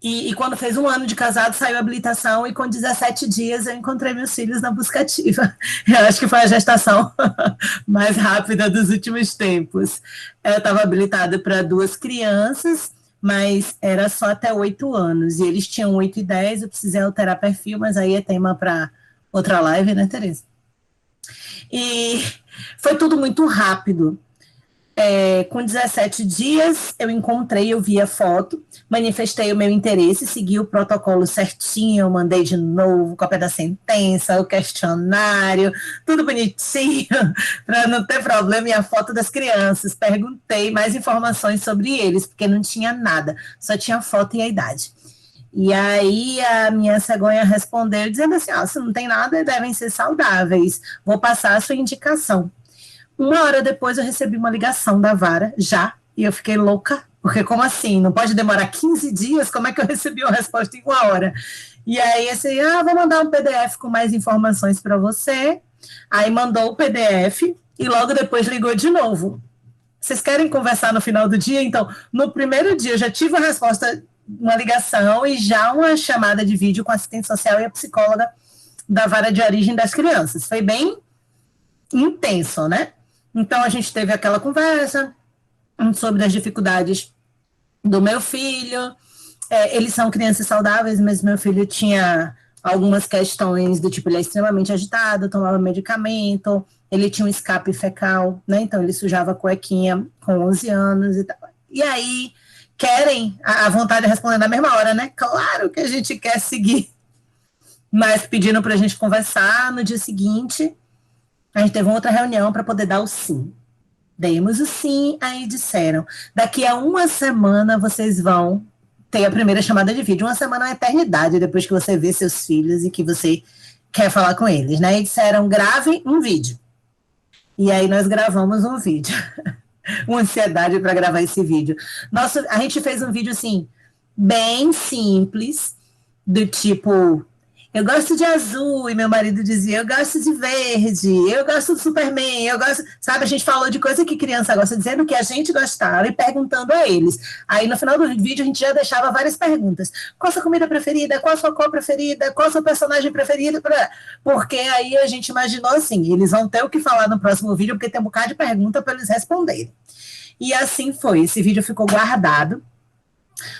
E quando fez 1 ano de casado, saiu a habilitação, e com 17 dias eu encontrei meus filhos na busca ativa. Eu acho que foi a gestação mais rápida dos últimos tempos. Eu estava habilitada para 2 crianças, mas era só até 8 anos, e eles tinham 8 e 10, eu precisei alterar perfil, mas aí é tema para outra live, né, Tereza? E foi tudo muito rápido. Com 17 dias, eu vi a foto, manifestei o meu interesse, segui o protocolo certinho, eu mandei de novo cópia da sentença, o questionário, tudo bonitinho, para não ter problema, e a foto das crianças. Perguntei mais informações sobre eles, porque não tinha nada, só tinha a foto e a idade. E aí a minha cegonha respondeu, dizendo assim, se não tem nada, devem ser saudáveis, vou passar a sua indicação. 1 hora depois eu recebi uma ligação da vara, e eu fiquei louca, porque como assim? Não pode demorar 15 dias? Como é que eu recebi uma resposta em 1 hora? E aí, assim, vou mandar um PDF com mais informações para você. Aí mandou o PDF e logo depois ligou de novo. Vocês querem conversar no final do dia? Então, no primeiro dia eu já tive a resposta, uma ligação e já uma chamada de vídeo com a assistente social e a psicóloga da vara de origem das crianças. Foi bem intenso, né? Então, a gente teve aquela conversa sobre as dificuldades do meu filho. Eles são crianças saudáveis, mas meu filho tinha algumas questões do tipo, ele é extremamente agitado, tomava medicamento, ele tinha um escape fecal, né? Então, ele sujava a cuequinha com 11 anos e tal. E aí, a vontade de responder na mesma hora, né? Claro que a gente quer seguir, mas pedindo para a gente conversar. No dia seguinte, a gente teve uma outra reunião para poder dar o sim. Demos o sim, aí disseram, daqui a 1 semana vocês vão ter a primeira chamada de vídeo. 1 semana é uma eternidade depois que você vê seus filhos e que você quer falar com eles, né? E disseram, grave um vídeo. E aí nós gravamos um vídeo. Uma ansiedade para gravar esse vídeo. A gente fez um vídeo, assim, bem simples, do tipo... Eu gosto de azul, e meu marido dizia, eu gosto de verde, eu gosto do Superman, eu gosto... Sabe, a gente falou de coisa que criança gosta, dizendo que a gente gostava e perguntando a eles. Aí, no final do vídeo, a gente já deixava várias perguntas. Qual a sua comida preferida? Qual a sua cor preferida? Qual a sua personagem preferida? Porque aí a gente imaginou assim, eles vão ter o que falar no próximo vídeo, porque tem um bocado de pergunta para eles responderem. E assim foi, esse vídeo ficou guardado,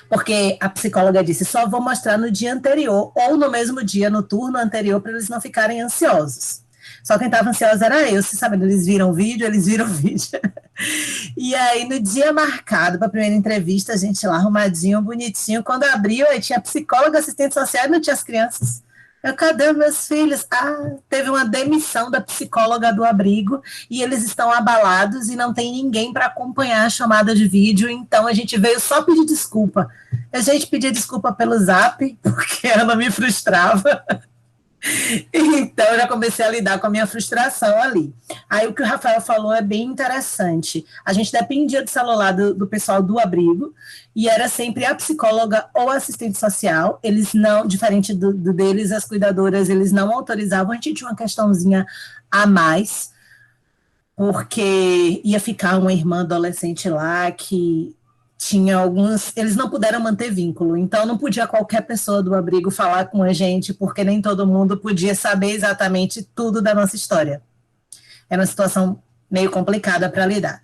porque a psicóloga disse, só vou mostrar no dia anterior, ou no mesmo dia, no turno anterior, para eles não ficarem ansiosos. Só quem estava ansioso era eu, vocês sabem, eles viram o vídeo. E aí, no dia marcado para a primeira entrevista, a gente lá arrumadinho, bonitinho, quando abriu, aí tinha psicóloga, assistente social e não tinha as crianças. Cadê os meus filhos? Teve uma demissão da psicóloga do abrigo e eles estão abalados e não tem ninguém para acompanhar a chamada de vídeo, então a gente veio só pedir desculpa. A gente pedia desculpa pelo Zap, porque eu não me frustrava. Então, eu já comecei a lidar com a minha frustração ali. Aí, o que o Rafael falou é bem interessante. A gente dependia do celular do pessoal do abrigo, e era sempre a psicóloga ou a assistente social. Eles não, diferente deles, as cuidadoras, eles não autorizavam. A gente tinha uma questãozinha a mais, porque ia ficar uma irmã adolescente lá que tinha alguns, eles não puderam manter vínculo, então não podia qualquer pessoa do abrigo falar com a gente, porque nem todo mundo podia saber exatamente tudo da nossa história. Era uma situação meio complicada para lidar.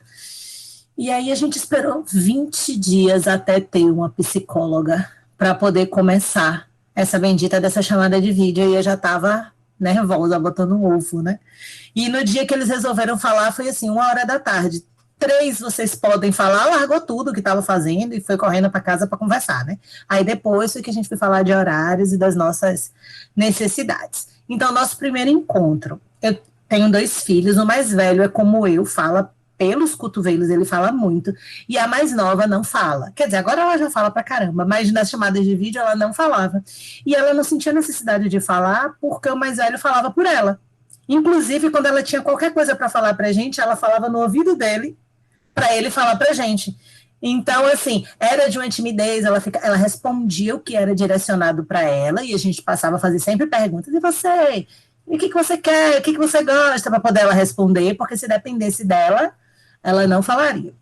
E aí a gente esperou 20 dias até ter uma psicóloga para poder começar essa bendita dessa chamada de vídeo, e eu já estava nervosa, botando um ovo, né? E no dia que eles resolveram falar, foi assim, 1h da tarde. 3 vocês podem falar, largou tudo que estava fazendo e foi correndo para casa para conversar, né? Aí depois foi que a gente foi falar de horários e das nossas necessidades. Então, nosso primeiro encontro, eu tenho 2 filhos, o mais velho é como eu, fala pelos cotovelos, ele fala muito, e a mais nova não fala. Quer dizer, agora ela já fala pra caramba, mas nas chamadas de vídeo ela não falava. E ela não sentia necessidade de falar porque o mais velho falava por ela. Inclusive, quando ela tinha qualquer coisa para falar pra gente, ela falava no ouvido dele, para ele falar pra gente. Então, assim, era de uma timidez, ela respondia o que era direcionado para ela, e a gente passava a fazer sempre perguntas, e você? E o que você quer? O que você gosta? Para poder ela responder, porque se dependesse dela, ela não falaria.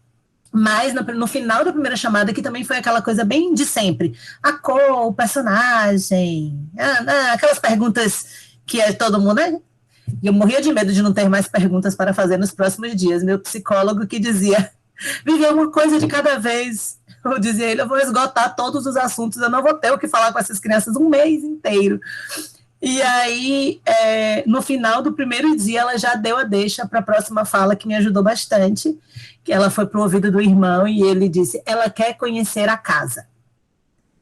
Mas no final da primeira chamada, que também foi aquela coisa bem de sempre, a cor, o personagem, aquelas perguntas que todo mundo... Né? E eu morria de medo de não ter mais perguntas para fazer nos próximos dias. Meu psicólogo que dizia, viver uma coisa de cada vez. Eu dizia a ele, eu vou esgotar todos os assuntos, eu não vou ter o que falar com essas crianças um mês inteiro. E aí, no final do primeiro dia, ela já deu a deixa para a próxima fala, que me ajudou bastante, que ela foi para o ouvido do irmão e ele disse, ela quer conhecer a casa.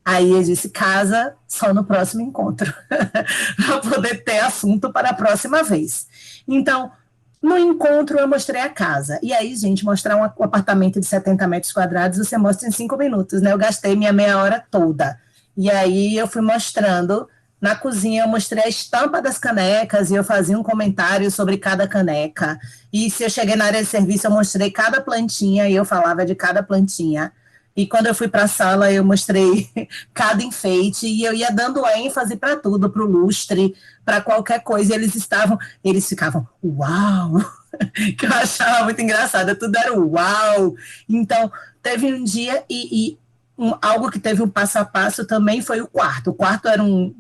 Aí eu disse, casa só no próximo encontro, para poder ter assunto para a próxima vez. Então, no encontro eu mostrei a casa. E aí, gente, mostrar um apartamento de 70 metros quadrados, você mostra em 5 minutos, né? Eu gastei minha meia hora toda. E aí eu fui mostrando. Na cozinha eu mostrei a estampa das canecas e eu fazia um comentário sobre cada caneca. E se eu cheguei na área de serviço, eu mostrei cada plantinha e eu falava de cada plantinha. E quando eu fui para a sala, eu mostrei cada enfeite e eu ia dando ênfase para tudo, para o lustre, para qualquer coisa. Eles ficavam, uau! Que eu achava muito engraçado, tudo era uau! Então, teve um dia algo que teve um passo a passo também foi o quarto. O quarto era um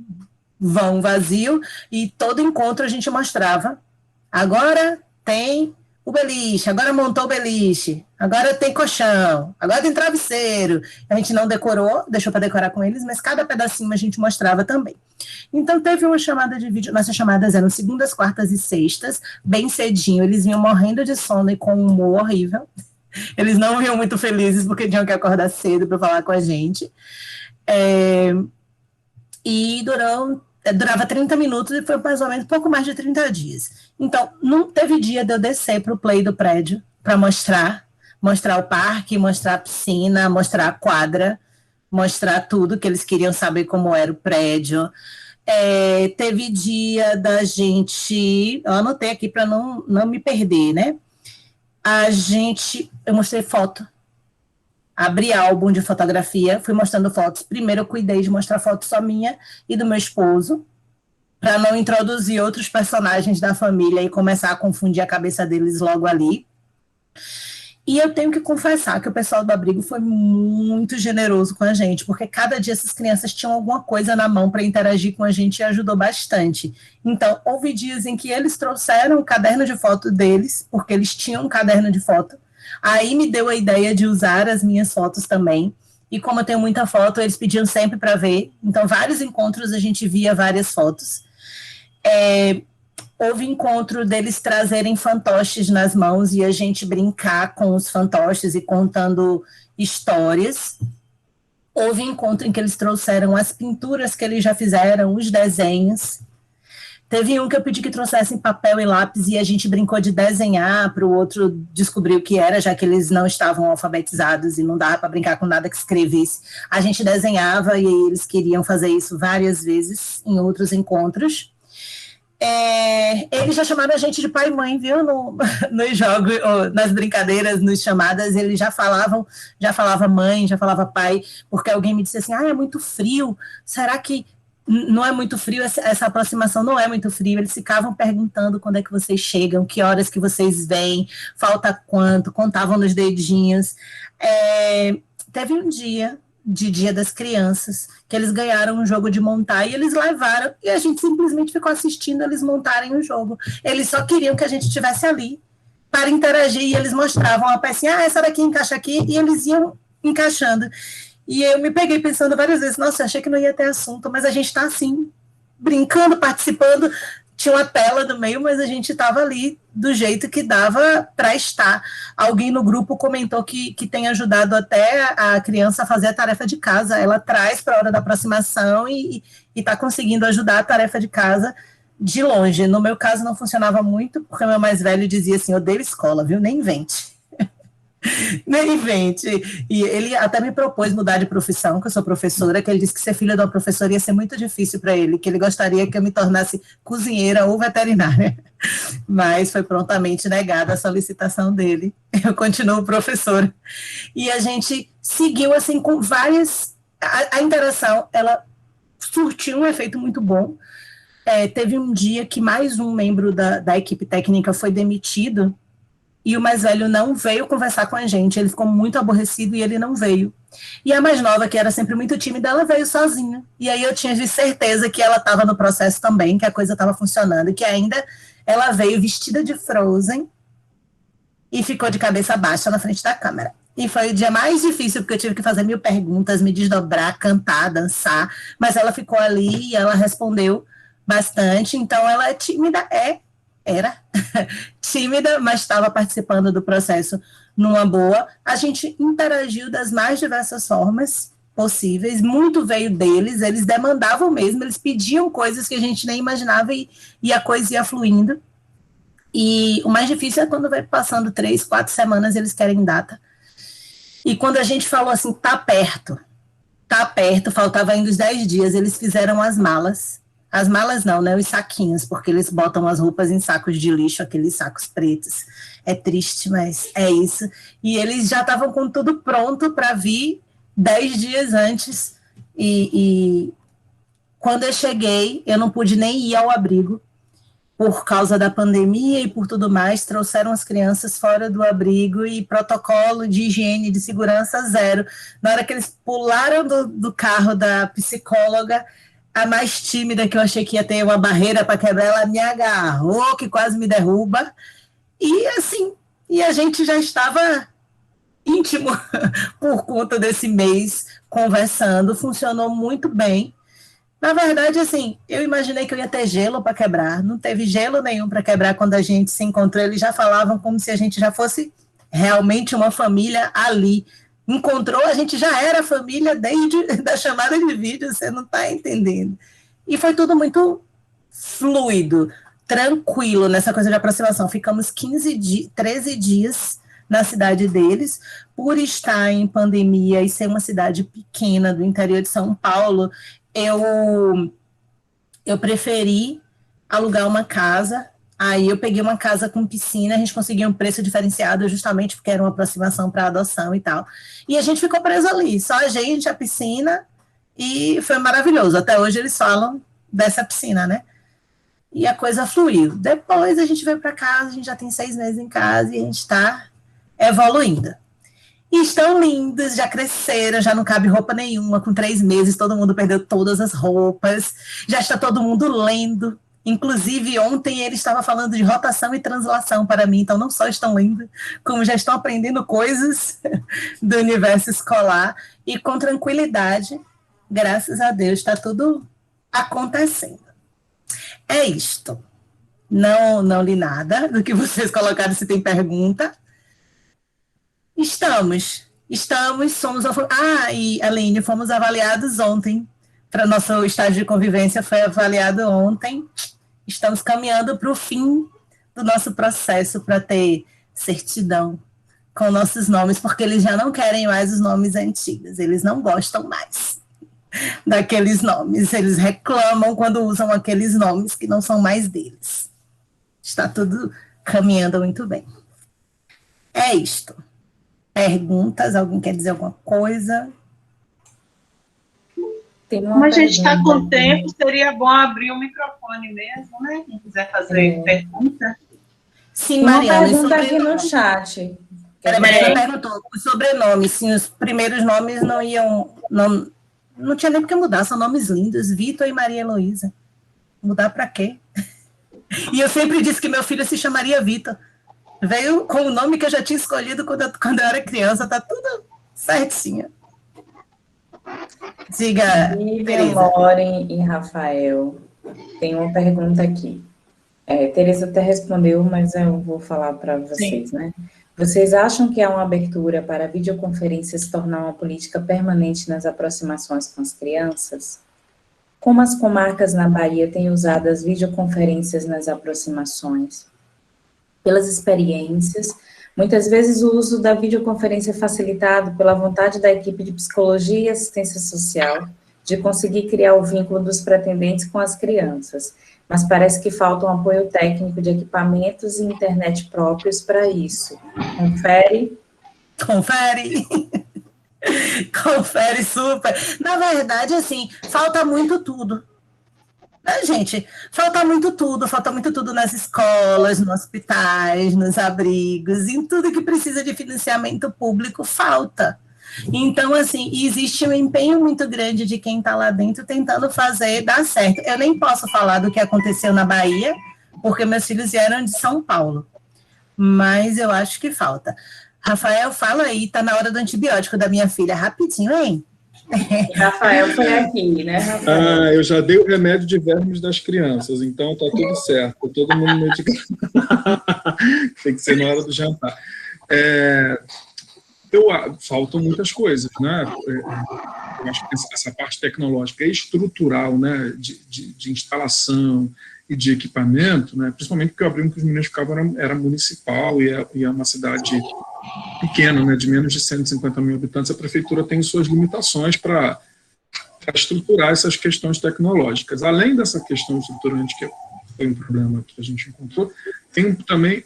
vão vazio, e todo encontro a gente mostrava, agora tem o beliche, agora montou o beliche, agora tem colchão, agora tem travesseiro. A gente não decorou, deixou para decorar com eles, mas cada pedacinho a gente mostrava também. Então teve uma chamada de vídeo, nossas chamadas eram segundas, quartas e sextas, bem cedinho, eles vinham morrendo de sono e com um humor horrível, eles não vinham muito felizes porque tinham que acordar cedo para falar com a gente, e durava 30 minutos e foi mais ou menos pouco mais de 30 dias. Então, não teve dia de eu descer para o play do prédio para mostrar o parque, mostrar a piscina, mostrar a quadra, mostrar tudo que eles queriam saber como era o prédio. Teve dia da gente, eu anotei aqui para não me perder, né? Eu mostrei foto, abri álbum de fotografia, fui mostrando fotos. Primeiro eu cuidei de mostrar foto só minha e do meu esposo, para não introduzir outros personagens da família e começar a confundir a cabeça deles logo ali. E eu tenho que confessar que o pessoal do abrigo foi muito generoso com a gente, porque cada dia essas crianças tinham alguma coisa na mão para interagir com a gente e ajudou bastante. Então, houve dias em que eles trouxeram o caderno de foto deles, porque eles tinham um caderno de foto. Aí me deu a ideia de usar as minhas fotos também. E como eu tenho muita foto, eles pediam sempre para ver. Então, vários encontros a gente via várias fotos. Houve encontro deles trazerem fantoches nas mãos e a gente brincar com os fantoches e contando histórias. Houve encontro em que eles trouxeram as pinturas que eles já fizeram, os desenhos. Teve um que eu pedi que trouxessem papel e lápis e a gente brincou de desenhar para o outro descobrir o que era, já que eles não estavam alfabetizados e não dava para brincar com nada que escrevesse. A gente desenhava e eles queriam fazer isso várias vezes em outros encontros. Eles já chamaram a gente de pai e mãe, viu? Nos jogos, nas brincadeiras, nas chamadas, eles já falava mãe, já falava pai, porque alguém me disse assim, é muito frio, será que não é muito frio, essa aproximação não é muito frio, eles ficavam perguntando quando é que vocês chegam, que horas que vocês vêm, falta quanto, contavam nos dedinhos. teve um dia de Dia das Crianças, que eles ganharam um jogo de montar e eles levaram, e a gente simplesmente ficou assistindo eles montarem o jogo. Eles só queriam que a gente estivesse ali para interagir, e eles mostravam a pecinha, essa daqui encaixa aqui, e eles iam encaixando. E eu me peguei pensando várias vezes, nossa, eu achei que não ia ter assunto, mas a gente está assim, brincando, participando, tinha uma tela no meio, mas a gente estava ali do jeito que dava para estar. Alguém no grupo comentou que tem ajudado até a criança a fazer a tarefa de casa, ela traz para a hora da aproximação e está conseguindo ajudar a tarefa de casa de longe. No meu caso não funcionava muito, porque o meu mais velho dizia assim, odeio escola, viu, nem invente. Nem invente. E ele até me propôs mudar de profissão, que eu sou professora, que ele disse que ser filha de uma professora ia ser muito difícil para ele, que ele gostaria que eu me tornasse cozinheira ou veterinária. Mas foi prontamente negada a solicitação dele. Eu continuo professora. E a gente seguiu assim com várias... A interação, ela surtiu um efeito muito bom. Teve um dia que mais um membro da equipe técnica foi demitido, e o mais velho não veio conversar com a gente, ele ficou muito aborrecido e ele não veio. E a mais nova, que era sempre muito tímida, ela veio sozinha. E aí eu tinha de certeza que ela estava no processo também, que a coisa estava funcionando, e que ainda ela veio vestida de Frozen e ficou de cabeça baixa na frente da câmera. E foi o dia mais difícil, porque eu tive que fazer 1000 perguntas, me desdobrar, cantar, dançar, mas ela ficou ali e ela respondeu bastante. Então ela é tímida, era tímida, mas estava participando do processo numa boa. A gente interagiu das mais diversas formas possíveis, muito veio deles, eles demandavam mesmo, eles pediam coisas que a gente nem imaginava e a coisa ia fluindo. E o mais difícil é quando vai passando 3, 4 semanas, eles querem data. E quando a gente falou assim, tá perto, faltava ainda os 10 dias, eles fizeram as malas. As malas não, né? Os saquinhos, porque eles botam as roupas em sacos de lixo, aqueles sacos pretos. É triste, mas é isso. E eles já estavam com tudo pronto para vir 10 dias antes. E quando eu cheguei, eu não pude nem ir ao abrigo, por causa da pandemia e por tudo mais, trouxeram as crianças fora do abrigo e protocolo de higiene e de segurança zero. Na hora que eles pularam do carro da psicóloga, a mais tímida, que eu achei que ia ter uma barreira para quebrar, ela me agarrou, que quase me derruba. E assim, e a gente já estava íntimo por conta desse mês conversando, funcionou muito bem. Na verdade, assim, eu imaginei que eu ia ter gelo para quebrar, não teve gelo nenhum para quebrar quando a gente se encontrou, eles já falavam como se a gente já fosse realmente uma família ali. Encontrou, a gente já era família desde da chamada de vídeo, você não está entendendo. E foi tudo muito fluido, tranquilo nessa coisa de aproximação. Ficamos 13 dias na cidade deles, por estar em pandemia e ser uma cidade pequena do interior de São Paulo, eu preferi alugar uma casa. Aí eu peguei uma casa com piscina, a gente conseguiu um preço diferenciado justamente porque era uma aproximação para adoção e tal. E a gente ficou preso ali, só a gente, a piscina, e foi maravilhoso. Até hoje eles falam dessa piscina, né? E a coisa fluiu. Depois a gente veio para casa, a gente já tem 6 meses em casa e a gente está evoluindo. E estão lindos, já cresceram, já não cabe roupa nenhuma, com 3 meses todo mundo perdeu todas as roupas, já está todo mundo lendo. Inclusive, ontem ele estava falando de rotação e translação para mim, então não só estão lendo, como já estão aprendendo coisas do universo escolar, e com tranquilidade, graças a Deus, está tudo acontecendo. É isto. Não li nada do que vocês colocaram, se tem pergunta. Somos... e Aline, fomos avaliados ontem, para nosso estágio de convivência, foi avaliado ontem. Estamos caminhando para o fim do nosso processo para ter certidão com nossos nomes, porque eles já não querem mais os nomes antigos, eles não gostam mais daqueles nomes, eles reclamam quando usam aqueles nomes que não são mais deles. Está tudo caminhando muito bem. É isto. Perguntas? Alguém quer dizer alguma coisa? Como a gente está com tempo, seria bom abrir o microfone mesmo, né? Quem quiser fazer pergunta. Sim, Mariana. Uma pergunta aqui no chat. A Mariana perguntou os sobrenomes, sim, os primeiros nomes não iam, não tinha nem porque mudar, são nomes lindos, Vitor e Maria Heloísa. Mudar para quê? E eu sempre disse que meu filho se chamaria Vitor. Veio com o nome que eu já tinha escolhido quando eu era criança, tá tudo certinho. Diga, Vivian, Tereza. Loren e Rafael, tem uma pergunta aqui. Tereza até respondeu, mas eu vou falar para vocês, né? Vocês acham que há uma abertura para a videoconferência se tornar uma política permanente nas aproximações com as crianças? Como as comarcas na Bahia têm usado as videoconferências nas aproximações? Pelas experiências, muitas vezes o uso da videoconferência é facilitado pela vontade da equipe de psicologia e assistência social de conseguir criar o vínculo dos pretendentes com as crianças, mas parece que falta um apoio técnico de equipamentos e internet próprios para isso. Confere? Confere super. Na verdade, assim, falta muito tudo. Gente, falta muito tudo nas escolas, nos hospitais, nos abrigos, em tudo que precisa de financiamento público, falta. Então, assim, existe um empenho muito grande de quem está lá dentro tentando fazer dar certo. Eu nem posso falar do que aconteceu na Bahia, porque meus filhos vieram de São Paulo, mas eu acho que falta. Rafael, fala aí, tá na hora do antibiótico da minha filha, rapidinho, hein? Rafael foi aqui, né, Rafael? Eu já dei o remédio de vermes das crianças, então tá tudo certo, todo mundo medicado. Tem que ser na hora do jantar. Faltam muitas coisas, né? Eu acho que essa parte tecnológica e estrutural, né, de instalação e de equipamento, né, principalmente porque o abrigo que os meninos ficavam era municipal e é uma cidade pequena, né, de menos de 150 mil habitantes, a prefeitura tem suas limitações para estruturar essas questões tecnológicas. Além dessa questão estruturante, que foi um problema que a gente encontrou, tem também...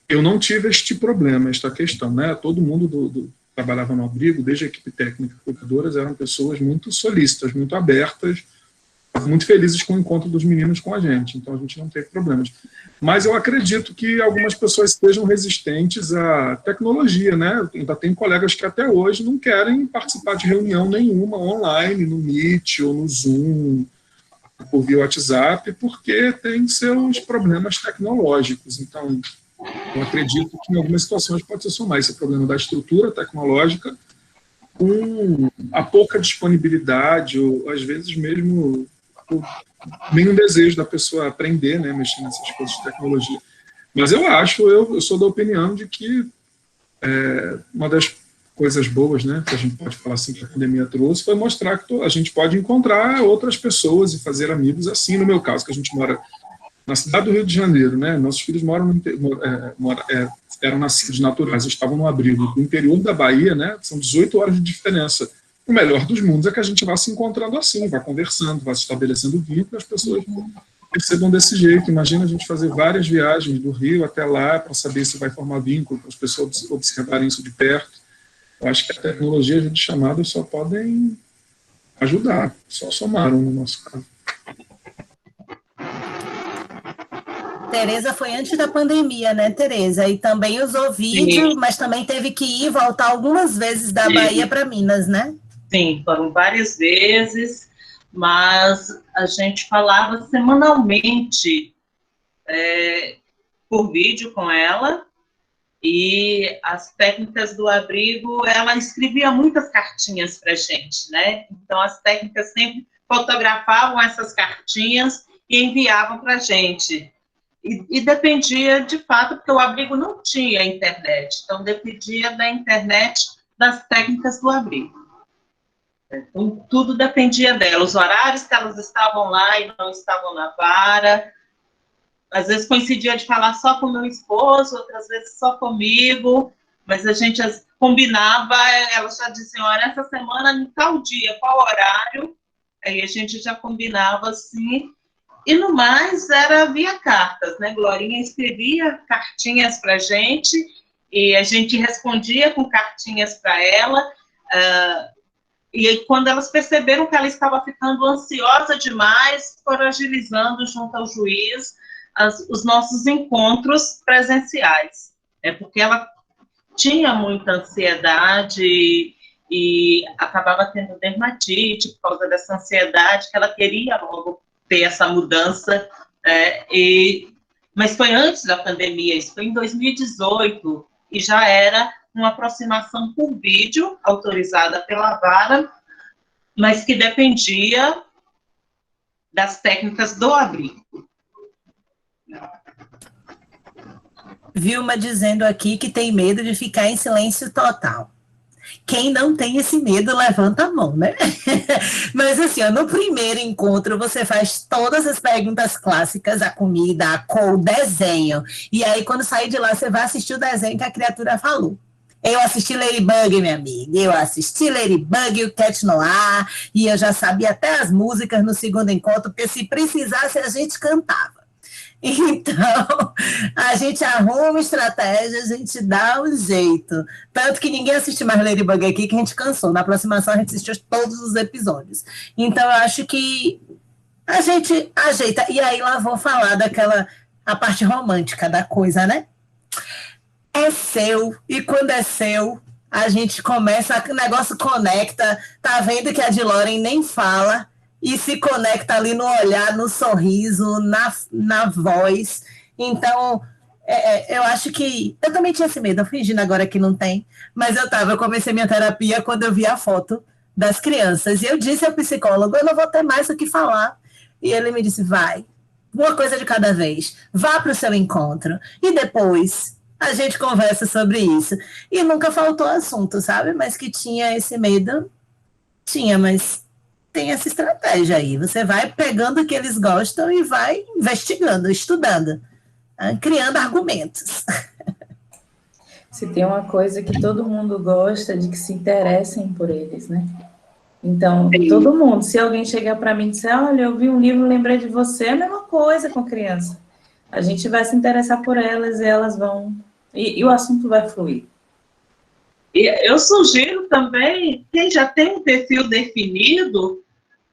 Eu não tive este problema, esta questão, né? Todo mundo trabalhava no abrigo, desde a equipe técnica, cuidadoras, eram pessoas muito solícitas, muito abertas, muito felizes com o encontro dos meninos com a gente, então a gente não teve problemas. Mas eu acredito que algumas pessoas sejam resistentes à tecnologia, né? Ainda tem colegas que até hoje não querem participar de reunião nenhuma online, no Meet ou no Zoom, por via WhatsApp, porque tem seus problemas tecnológicos. Então, eu acredito que em algumas situações pode se somar esse problema da estrutura tecnológica com a pouca disponibilidade, ou às vezes mesmo nenhum desejo da pessoa aprender, né, mexer nessas coisas de tecnologia. Mas eu sou da opinião de que uma das coisas boas, né, que a gente pode falar assim que a pandemia trouxe, foi mostrar que a gente pode encontrar outras pessoas e fazer amigos assim, no meu caso, que a gente mora na cidade do Rio de Janeiro, né? Nossos filhos eram nascidos naturais, estavam no abrigo do interior da Bahia, né? São 18 horas de diferença. O melhor dos mundos é que a gente vá se encontrando assim, vá conversando, vá se estabelecendo vínculo, as pessoas percebam desse jeito. Imagina a gente fazer várias viagens do Rio até lá para saber se vai formar vínculo, para as pessoas observarem isso de perto. Eu acho que a tecnologia e as chamadas só podem ajudar, só somaram no nosso caso. Tereza foi antes da pandemia, né, Tereza? E também usou vídeo, mas também teve que ir e voltar algumas vezes da Bahia para Minas, né? Sim, foram várias vezes, mas a gente falava semanalmente por vídeo com ela, e as técnicas do abrigo, ela escrevia muitas cartinhas para a gente, né? Então, as técnicas sempre fotografavam essas cartinhas e enviavam para a gente. E dependia, de fato, porque o abrigo não tinha internet, então dependia da internet, das técnicas do abrigo. Então, tudo dependia dela, os horários que elas estavam lá e não estavam na vara. Às vezes coincidia de falar só com o meu esposo, outras vezes só comigo, mas a gente combinava, elas já diziam, olha, essa semana, em tal dia, qual horário, aí a gente já combinava assim. E no mais era via cartas, né? Glorinha escrevia cartinhas para a gente e a gente respondia com cartinhas para ela. E aí, quando elas perceberam que ela estava ficando ansiosa demais, foram agilizando junto ao juiz os nossos encontros presenciais. Porque ela tinha muita ansiedade e acabava tendo dermatite por causa dessa ansiedade, que ela queria logo ter essa mudança, mas foi antes da pandemia, isso foi em 2018, e já era uma aproximação por vídeo, autorizada pela vara, mas que dependia das técnicas do abrigo. Vilma dizendo aqui que tem medo de ficar em silêncio total. Quem não tem esse medo, levanta a mão, né? Mas assim, ó, no primeiro encontro, você faz todas as perguntas clássicas, a comida, a cor, o desenho. E aí, quando sair de lá, você vai assistir o desenho que a criatura falou. Eu assisti Ladybug, minha amiga. Eu assisti Ladybug, o Cat Noir, e eu já sabia até as músicas no segundo encontro, porque se precisasse, a gente cantava. Então, a gente arruma estratégia, a gente dá um jeito. Tanto que ninguém assiste mais Ladybug aqui, que a gente cansou. Na aproximação, a gente assistiu todos os episódios. Então, eu acho que a gente ajeita. E aí, lá vou falar a parte romântica da coisa, né? É seu, e quando é seu, a gente começa, o negócio conecta. Tá vendo que a Dilorren nem fala, e se conecta ali no olhar, no sorriso, na voz. Então, eu acho que... Eu também tinha esse medo, eu fingindo agora que não tem, mas eu comecei minha terapia quando eu vi a foto das crianças, e eu disse ao psicólogo, eu não vou ter mais o que falar. E ele me disse, vai, uma coisa de cada vez, vá para o seu encontro, e depois a gente conversa sobre isso. E nunca faltou assunto, sabe? Mas que tinha esse medo, tinha, mas... tem essa estratégia aí. Você vai pegando o que eles gostam e vai investigando, estudando, criando argumentos. Se tem uma coisa que todo mundo gosta, de que se interessem por eles, né? Então, todo mundo, se alguém chegar para mim e disser, olha, eu vi um livro, lembrei de você, é a mesma coisa com criança. A gente vai se interessar por elas e elas vão... E o assunto vai fluir. E eu sugiro também, quem já tem um perfil definido,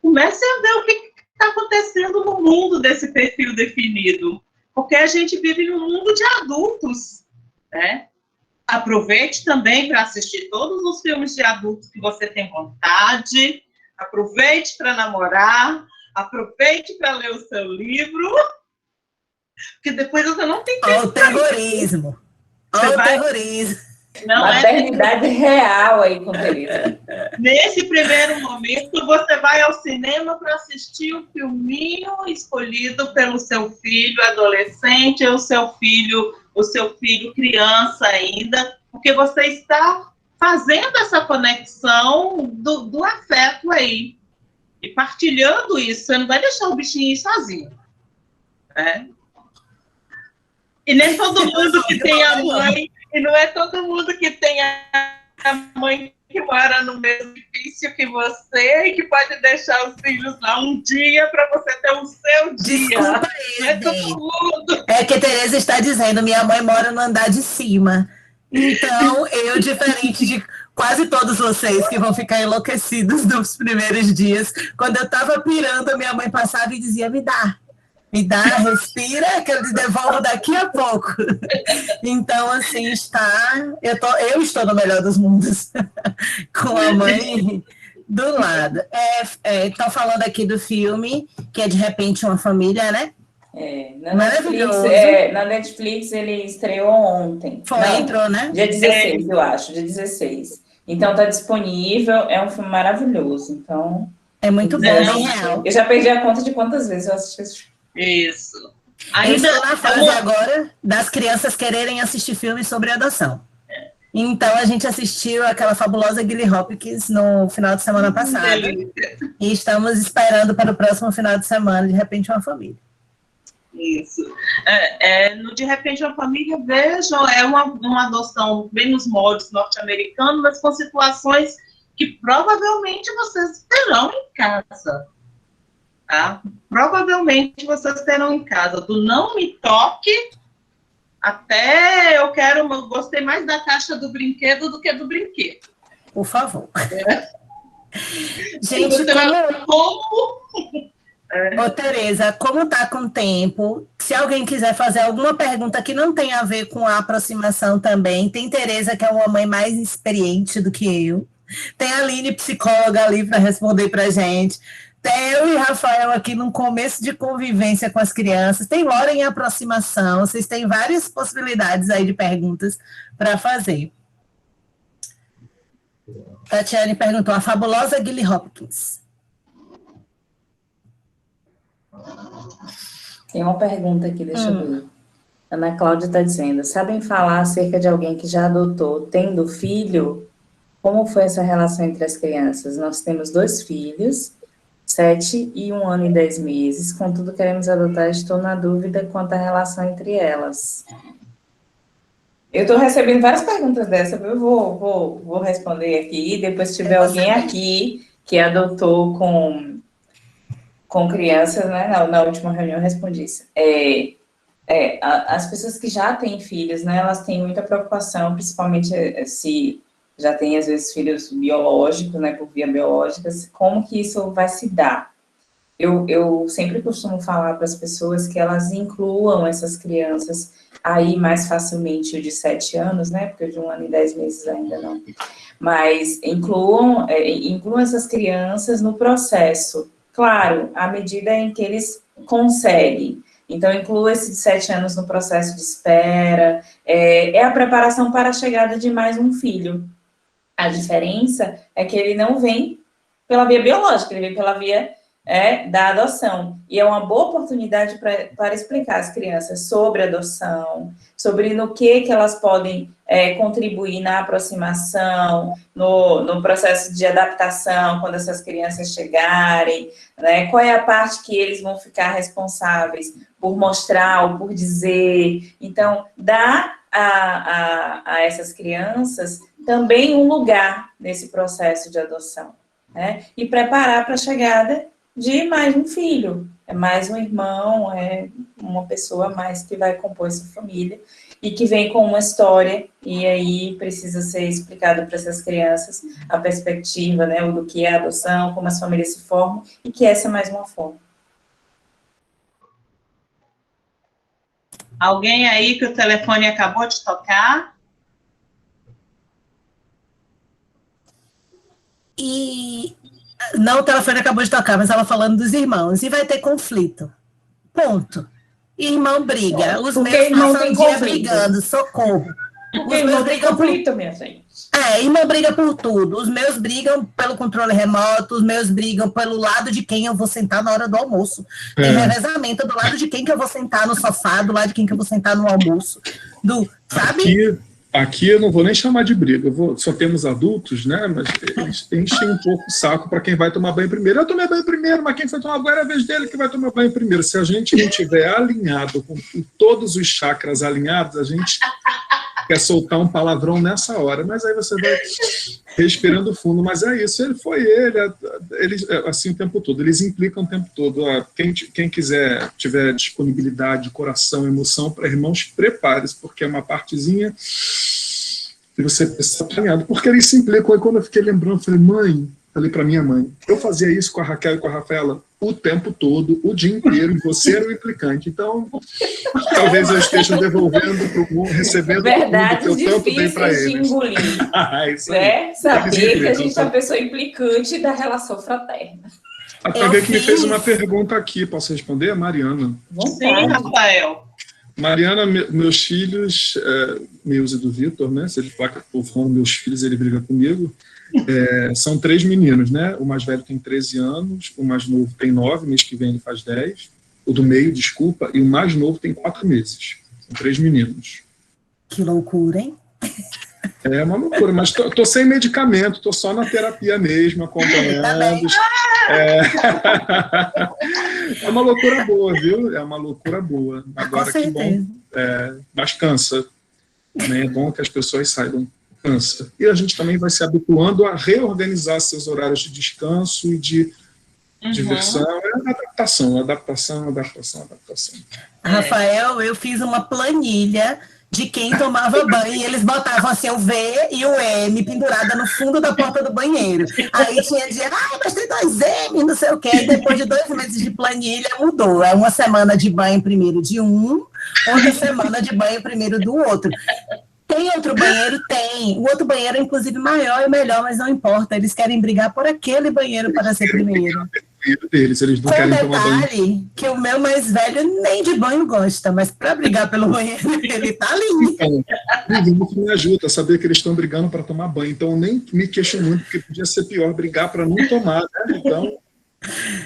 comece a ver o que está acontecendo no mundo desse perfil definido. Porque a gente vive num mundo de adultos, né? Aproveite também para assistir todos os filmes de adultos que você tem vontade, aproveite para namorar, aproveite para ler o seu livro, porque depois você não tem tempo. Olha o terrorismo. Olha o terrorismo. Não maternidade real aí com Teresa. Nesse primeiro momento, você vai ao cinema para assistir um filminho escolhido pelo seu filho adolescente ou o seu filho criança ainda, porque você está fazendo essa conexão do afeto aí. E partilhando isso, você não vai deixar o bichinho ir sozinho. Né? E nem todo mundo que tem a mãe... E não é todo mundo que tem a mãe que mora no mesmo edifício que você e que pode deixar os filhos lá um dia para você ter o seu dia. Desculpa não é todo mundo. É que a Tereza está dizendo, minha mãe mora no andar de cima. Então, eu, diferente de quase todos vocês que vão ficar enlouquecidos nos primeiros dias, quando eu estava pirando, minha mãe passava e dizia, me dá, respira, que eu te devolvo daqui a pouco. Então, assim, eu estou no melhor dos mundos, com a mãe do lado. Estão falando aqui do filme, que é De Repente Uma Família, né? Na Netflix ele estreou ontem. Entrou, né? Dia 16, eu acho, dia 16. Então, está disponível, é um filme maravilhoso. Então, é muito bom, bem real. Eu já perdi a conta de quantas vezes eu assisti esse filme. Isso. Eu estou na fase agora das crianças quererem assistir filmes sobre adoção. Então, a gente assistiu aquela fabulosa Gilly Hopkins no final de semana passado. E estamos esperando para o próximo final de semana, De Repente Uma Família. Isso. No De Repente Uma Família, vejam, é uma adoção bem nos moldes norte-americanos, mas com situações que provavelmente vocês terão em casa. Tá? Provavelmente vocês terão em casa. Do não me toque, até gostei mais da caixa do brinquedo do que do brinquedo. Por favor. Gente, Ô, Tereza, como tá com tempo, Se alguém quiser fazer alguma pergunta que não tem a ver com a aproximação também, tem Tereza, que é uma mãe mais experiente do que eu. Tem a Aline, psicóloga, ali para responder para a gente. Tem eu e Rafael aqui no começo de convivência com as crianças. Tem Laura em aproximação. Vocês têm várias possibilidades aí de perguntas para fazer. Tatiane perguntou, a fabulosa Gilly Hopkins. Tem uma pergunta aqui, deixa eu ver. Ana Cláudia está dizendo, sabem falar acerca de alguém que já adotou, tendo filho? Como foi essa relação entre as crianças? Nós temos 2 filhos, 7 e 1 ano e 10 meses, contudo queremos adotar, estou na dúvida quanto à relação entre elas. Eu estou recebendo várias perguntas dessa, eu vou responder aqui, depois se tiver alguém aqui que adotou com crianças, né, na última reunião eu respondi isso. As pessoas que já têm filhos, né, elas têm muita preocupação, principalmente se já têm, às vezes, filhos biológicos, né, por via biológica, como que isso vai se dar. Eu sempre costumo falar para as pessoas que elas incluam essas crianças aí mais facilmente o de 7 anos, né, porque o de 1 ano e 10 meses ainda não, mas incluam essas crianças no processo, claro, à medida em que eles conseguem. Então, inclua esse de 7 anos no processo de espera, é a preparação para a chegada de mais um filho. A diferença é que ele não vem pela via biológica, ele vem pela via da adoção. E é uma boa oportunidade para explicar às crianças sobre adoção, sobre no que elas podem contribuir na aproximação, no processo de adaptação, quando essas crianças chegarem, né? Qual é a parte que eles vão ficar responsáveis por mostrar ou por dizer. Então, dá a essas crianças também um lugar nesse processo de adoção, né? E preparar para a chegada de mais um filho, mais um irmão, uma pessoa a mais que vai compor essa família e que vem com uma história, e aí precisa ser explicado para essas crianças a perspectiva, né, do que é a adoção, como as famílias se formam, e que essa é mais uma forma. Alguém aí que o telefone acabou de tocar? Não, o telefone acabou de tocar, mas ela falando dos irmãos. E vai ter conflito. Ponto. Irmão briga. Os meus passam o dia brigando. Socorro. Porque irmão tem conflito, minha gente. Irmão briga por tudo. Os meus brigam pelo controle remoto, os meus brigam pelo lado de quem eu vou sentar na hora do almoço. Tem revezamento do lado de quem que eu vou sentar no sofá, do lado de quem que eu vou sentar no almoço. Sabe? Aqui eu não vou nem chamar de briga, só temos adultos, né? Mas eles enchem um pouco o saco para quem vai tomar banho primeiro. Eu tomei banho primeiro, mas quem foi tomar banho é a vez dele que vai tomar banho primeiro. Se a gente não tiver alinhado, com todos os chakras alinhados, a gente quer soltar um palavrão nessa hora, mas aí você vai respirando fundo. Mas é isso, eles assim o tempo todo, eles implicam o tempo todo. Quem tiver disponibilidade, coração, emoção, para irmãos, prepare-se, porque é uma partezinha que você precisa estar alinhado. Porque eles se implicam. Aí quando eu fiquei lembrando, eu falei para minha mãe, eu fazia isso com a Raquel e com a Rafaela o tempo todo, o dia inteiro, e você era o implicante. Então, talvez eu esteja devolvendo para o mundo, recebendo verdades tudo que eu tanto dei para eles. De engolir, isso né? Saber que a gente é uma pessoa implicante da relação fraterna. A Fabia que me fez uma pergunta aqui, posso responder? A Mariana. Sim, Rafael. Mariana, meus filhos, meus e do Vitor, né? Se ele falar que eu estou falando meus filhos, ele briga comigo. São 3 meninos, né? O mais velho tem 13 anos, o mais novo tem 9, mês que vem ele faz 10. O do meio, desculpa, e o mais novo tem 4 meses. São 3 meninos. Que loucura, hein? É uma loucura, mas tô sem medicamento, tô só na terapia mesmo, acompanhando. É uma loucura boa, viu? É uma loucura boa. Agora que bom. Mas cansa. Né? É bom que as pessoas saibam. Cansa. E a gente também vai se habituando a reorganizar seus horários de descanso e de diversão. Adaptação. Rafael, eu fiz uma planilha de quem tomava banho, e eles botavam assim o V e o M pendurada no fundo da porta do banheiro. Aí tinha dia, mas tem 2M, não sei o quê. E depois de 2 meses de planilha, mudou. É uma semana de banho primeiro de um, outra semana de banho primeiro do outro. Tem outro banheiro? Tem. O outro banheiro é, inclusive, maior e melhor, mas não importa. Eles querem brigar por aquele banheiro para ser primeiro. Deles, eles não querem tomar banho. Detalhe que o meu mais velho nem de banho gosta, mas para brigar pelo banheiro, ele tá ali. Então, isso me ajuda a saber que eles estão brigando para tomar banho. Então, eu nem me queixo muito, porque podia ser pior brigar para não tomar, né? Então,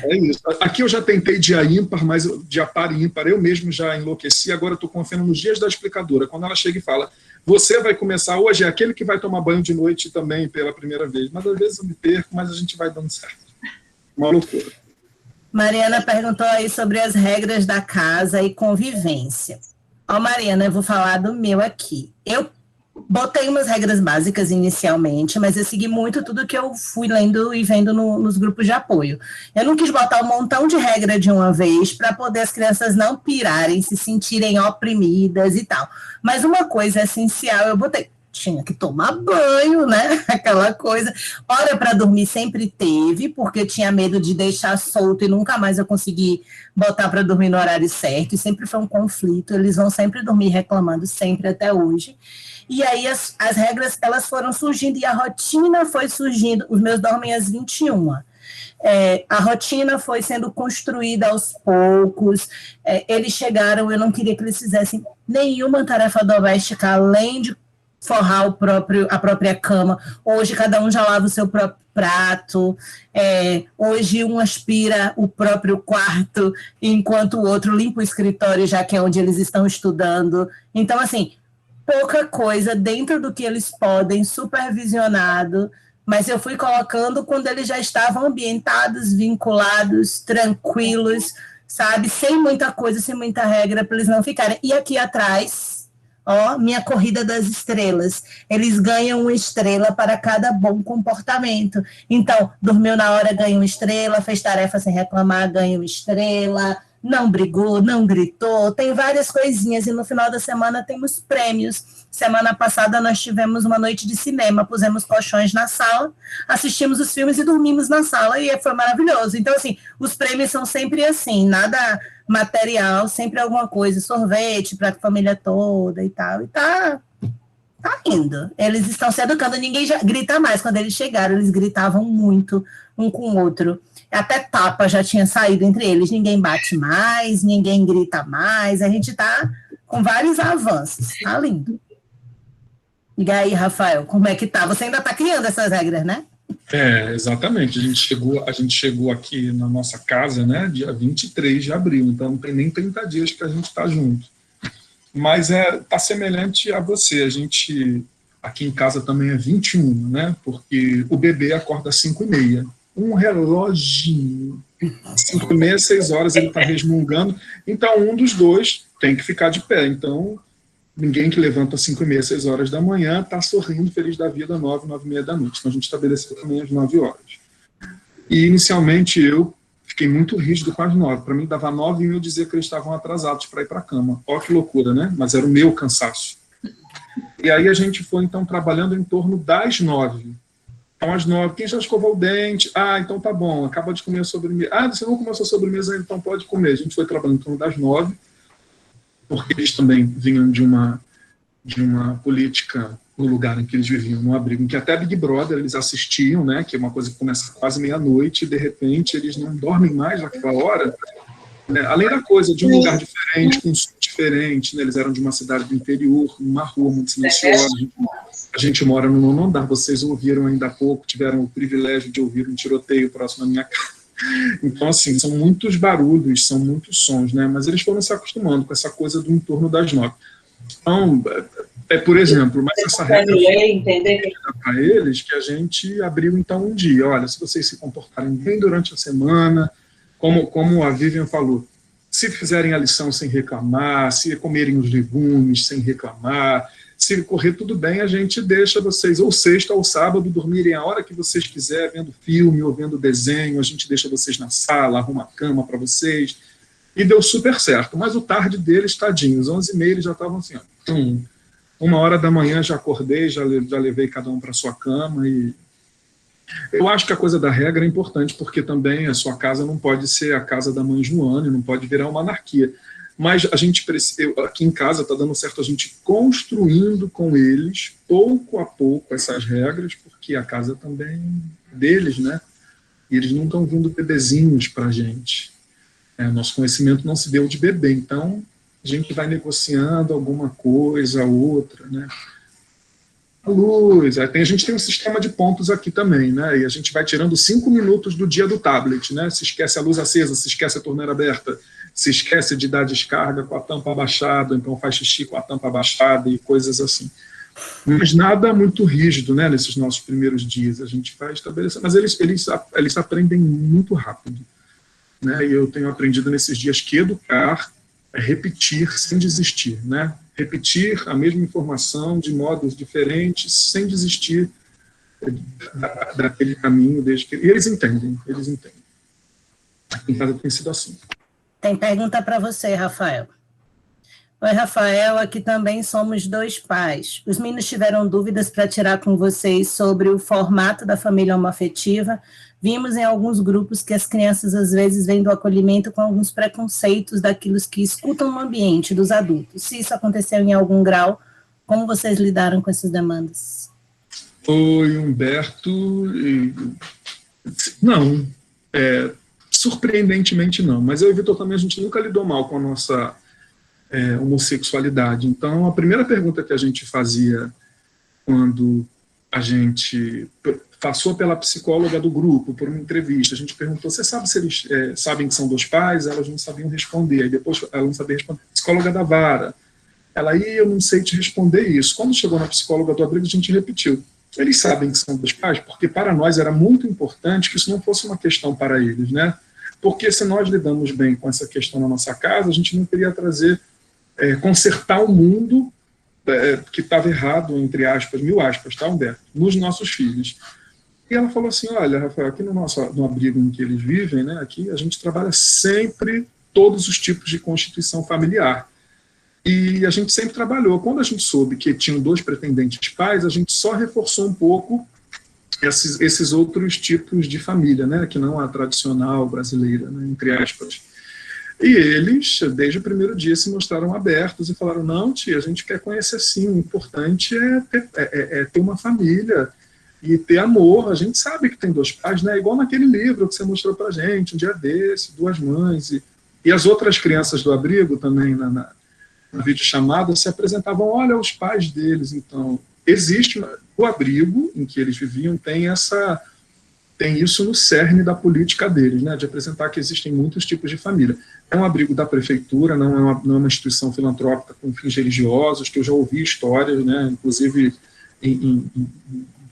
é isso. Aqui eu já tentei dia ímpar, mas dia par e ímpar, eu mesmo já enlouqueci. Agora eu estou confiando nos dias da explicadora. Quando ela chega e fala, você vai começar hoje, é aquele que vai tomar banho de noite também pela primeira vez. Mas às vezes eu me perco, mas a gente vai dando certo. Uma loucura. Mariana perguntou aí sobre as regras da casa e convivência. Ó, Mariana, eu vou falar do meu aqui. Eu botei umas regras básicas inicialmente, mas eu segui muito tudo que eu fui lendo e vendo nos grupos de apoio. Eu não quis botar um montão de regra de uma vez para poder as crianças não pirarem, se sentirem oprimidas e tal. Mas uma coisa essencial eu botei. Tinha que tomar banho, né? Aquela coisa. Hora para dormir sempre teve, porque tinha medo de deixar solto e nunca mais eu consegui botar para dormir no horário certo. E sempre foi um conflito. Eles vão sempre dormir reclamando, sempre até hoje. E aí as regras elas foram surgindo e a rotina foi surgindo. Os meus dormem às 21. A rotina foi sendo construída aos poucos. Eles chegaram, eu não queria que eles fizessem nenhuma tarefa doméstica além de forrar a própria cama. Hoje cada um já lava o seu próprio prato, hoje um aspira o próprio quarto, enquanto o outro limpa o escritório, já que é onde eles estão estudando. Então, assim, pouca coisa dentro do que eles podem, supervisionado, mas eu fui colocando quando eles já estavam ambientados, vinculados, tranquilos, sabe? Sem muita coisa, sem muita regra, para eles não ficarem. E aqui atrás, ó, minha corrida das estrelas. Eles ganham uma estrela para cada bom comportamento. Então, dormiu na hora, ganha uma estrela, fez tarefa sem reclamar, ganha uma estrela, não brigou, não gritou, tem várias coisinhas, e no final da semana temos prêmios. Semana passada nós tivemos uma noite de cinema, pusemos colchões na sala, assistimos os filmes e dormimos na sala, e foi maravilhoso. Então, assim, os prêmios são sempre assim, nada material, sempre alguma coisa, sorvete para a família toda e tal, e tá indo. Eles estão se educando, ninguém já grita mais. Quando eles chegaram, eles gritavam muito um com o outro, até tapa já tinha saído entre eles, ninguém bate mais, ninguém grita mais, a gente tá com vários avanços, tá lindo. E aí, Rafael, como é que tá? Você ainda tá criando essas regras, né? Exatamente. A gente chegou aqui na nossa casa, né, dia 23 de abril, então não tem nem 30 dias que a gente está junto. Mas tá semelhante a você. A gente, aqui em casa também é 21, né, porque o bebê acorda às 5h30. Um reloginho. 5h30, 6 horas ele está resmungando. Então, um dos dois tem que ficar de pé. Então, ninguém que levanta às 5h30, 6 horas da manhã está sorrindo, feliz da vida, 9, 9h30 da noite. Então, a gente estabeleceu também às 9 horas. E, inicialmente, eu fiquei muito rígido com as 9. Para mim, dava 9 e eu dizia que eles estavam atrasados para ir para a cama. Ó, que loucura, né? Mas era o meu cansaço. E aí a gente foi, então, trabalhando em torno das 9. Então, às 9, quem já escovou o dente? Então tá bom, acaba de comer a sobremesa. Você não comeu a sua sobremesa, então pode comer. A gente foi trabalhando em torno das 9, porque eles também vinham de uma política no lugar em que eles viviam, num abrigo, em que até Big Brother eles assistiam, né, que é uma coisa que começa quase meia-noite, e de repente eles não dormem mais naquela hora, né, além da coisa de um lugar diferente, com um som diferente, né, eles eram de uma cidade do interior, numa rua muito silenciosa. A gente mora no 9º andar, vocês ouviram ainda há pouco, tiveram o privilégio de ouvir um tiroteio próximo à minha casa. Então, assim, são muitos barulhos, são muitos sons, né? Mas eles foram se acostumando com essa coisa do entorno das 9. Então, por exemplo, mas essa regra para eles que a gente abriu, então, um dia. Olha, se vocês se comportarem bem durante a semana, como a Vivian falou, se fizerem a lição sem reclamar, se comerem os legumes sem reclamar, se correr tudo bem, a gente deixa vocês, ou sexta ou sábado, dormirem a hora que vocês quiserem, vendo filme ou vendo desenho, a gente deixa vocês na sala, arruma a cama para vocês, e deu super certo. Mas o tarde deles, tadinhos, 11h30, eles já estavam assim, ó, 1h da manhã já acordei, já levei cada um para sua cama. E eu acho que a coisa da regra é importante, porque também a sua casa não pode ser a casa da mãe Joana, não pode virar uma anarquia. Mas a gente, aqui em casa está dando certo a gente construindo com eles, pouco a pouco, essas regras, porque a casa também é deles, né? E eles não estão vindo bebezinhos para a gente. Nosso conhecimento não se deu de bebê, então a gente vai negociando alguma coisa, outra, né? A luz, a gente tem um sistema de pontos aqui também, né? E a gente vai tirando 5 minutos do dia do tablet, né? Se esquece a luz acesa, se esquece a torneira aberta, se esquece de dar descarga com a tampa abaixada, então faz xixi com a tampa abaixada e coisas assim. Mas nada muito rígido, né? Nesses nossos primeiros dias, a gente vai estabelecer, mas eles aprendem muito rápido, né? E eu tenho aprendido nesses dias que educar é repetir sem desistir, né? Repetir a mesma informação de modos diferentes, sem desistir daquele caminho. E eles entendem. Em casa tem sido assim. Tem pergunta para você, Rafael. Oi, Rafael, aqui também somos 2 pais. Os meninos tiveram dúvidas para tirar com vocês sobre o formato da família homoafetiva. Vimos em alguns grupos que as crianças, às vezes, vêm do acolhimento com alguns preconceitos daquilo que escutam no ambiente dos adultos. Se isso aconteceu em algum grau, como vocês lidaram com essas demandas? Oi, Humberto. Não, surpreendentemente não. Mas eu e o Vitor também, a gente nunca lidou mal com a nossa homossexualidade. Então, a primeira pergunta que a gente fazia quando a gente passou pela psicóloga do grupo, por uma entrevista, a gente perguntou, você sabe se eles sabem que são 2 pais? Elas não sabiam responder, aí depois ela não sabia responder. Psicóloga da vara, ela, eu não sei te responder isso. Quando chegou na psicóloga do abrigo, a gente repetiu, eles sabem que são 2 pais? Porque para nós era muito importante que isso não fosse uma questão para eles, né? Porque se nós lidamos bem com essa questão na nossa casa, a gente não queria consertar o mundo que estava errado, entre aspas, 1000 aspas, tá, Humberto? Nos nossos filhos. E ela falou assim, olha, Rafael, aqui no abrigo em que eles vivem, né, aqui a gente trabalha sempre todos os tipos de constituição familiar. E a gente sempre trabalhou. Quando a gente soube que tinham 2 pretendentes pais, a gente só reforçou um pouco esses outros tipos de família, né, que não a tradicional brasileira, né, entre aspas. E eles, desde o primeiro dia, se mostraram abertos e falaram, não, tia, a gente quer conhecer sim, o importante é ter uma família e ter amor. A gente sabe que tem 2 pais, né? Igual naquele livro que você mostrou pra gente, um dia desse, 2 mães. E as outras crianças do abrigo também, na videochamada, se apresentavam, olha os pais deles. Então, existe o abrigo em que eles viviam, tem isso no cerne da política deles, né, de apresentar que existem muitos tipos de família. É um abrigo da prefeitura, não é uma instituição filantrópica com fins religiosos, que eu já ouvi histórias, né, inclusive em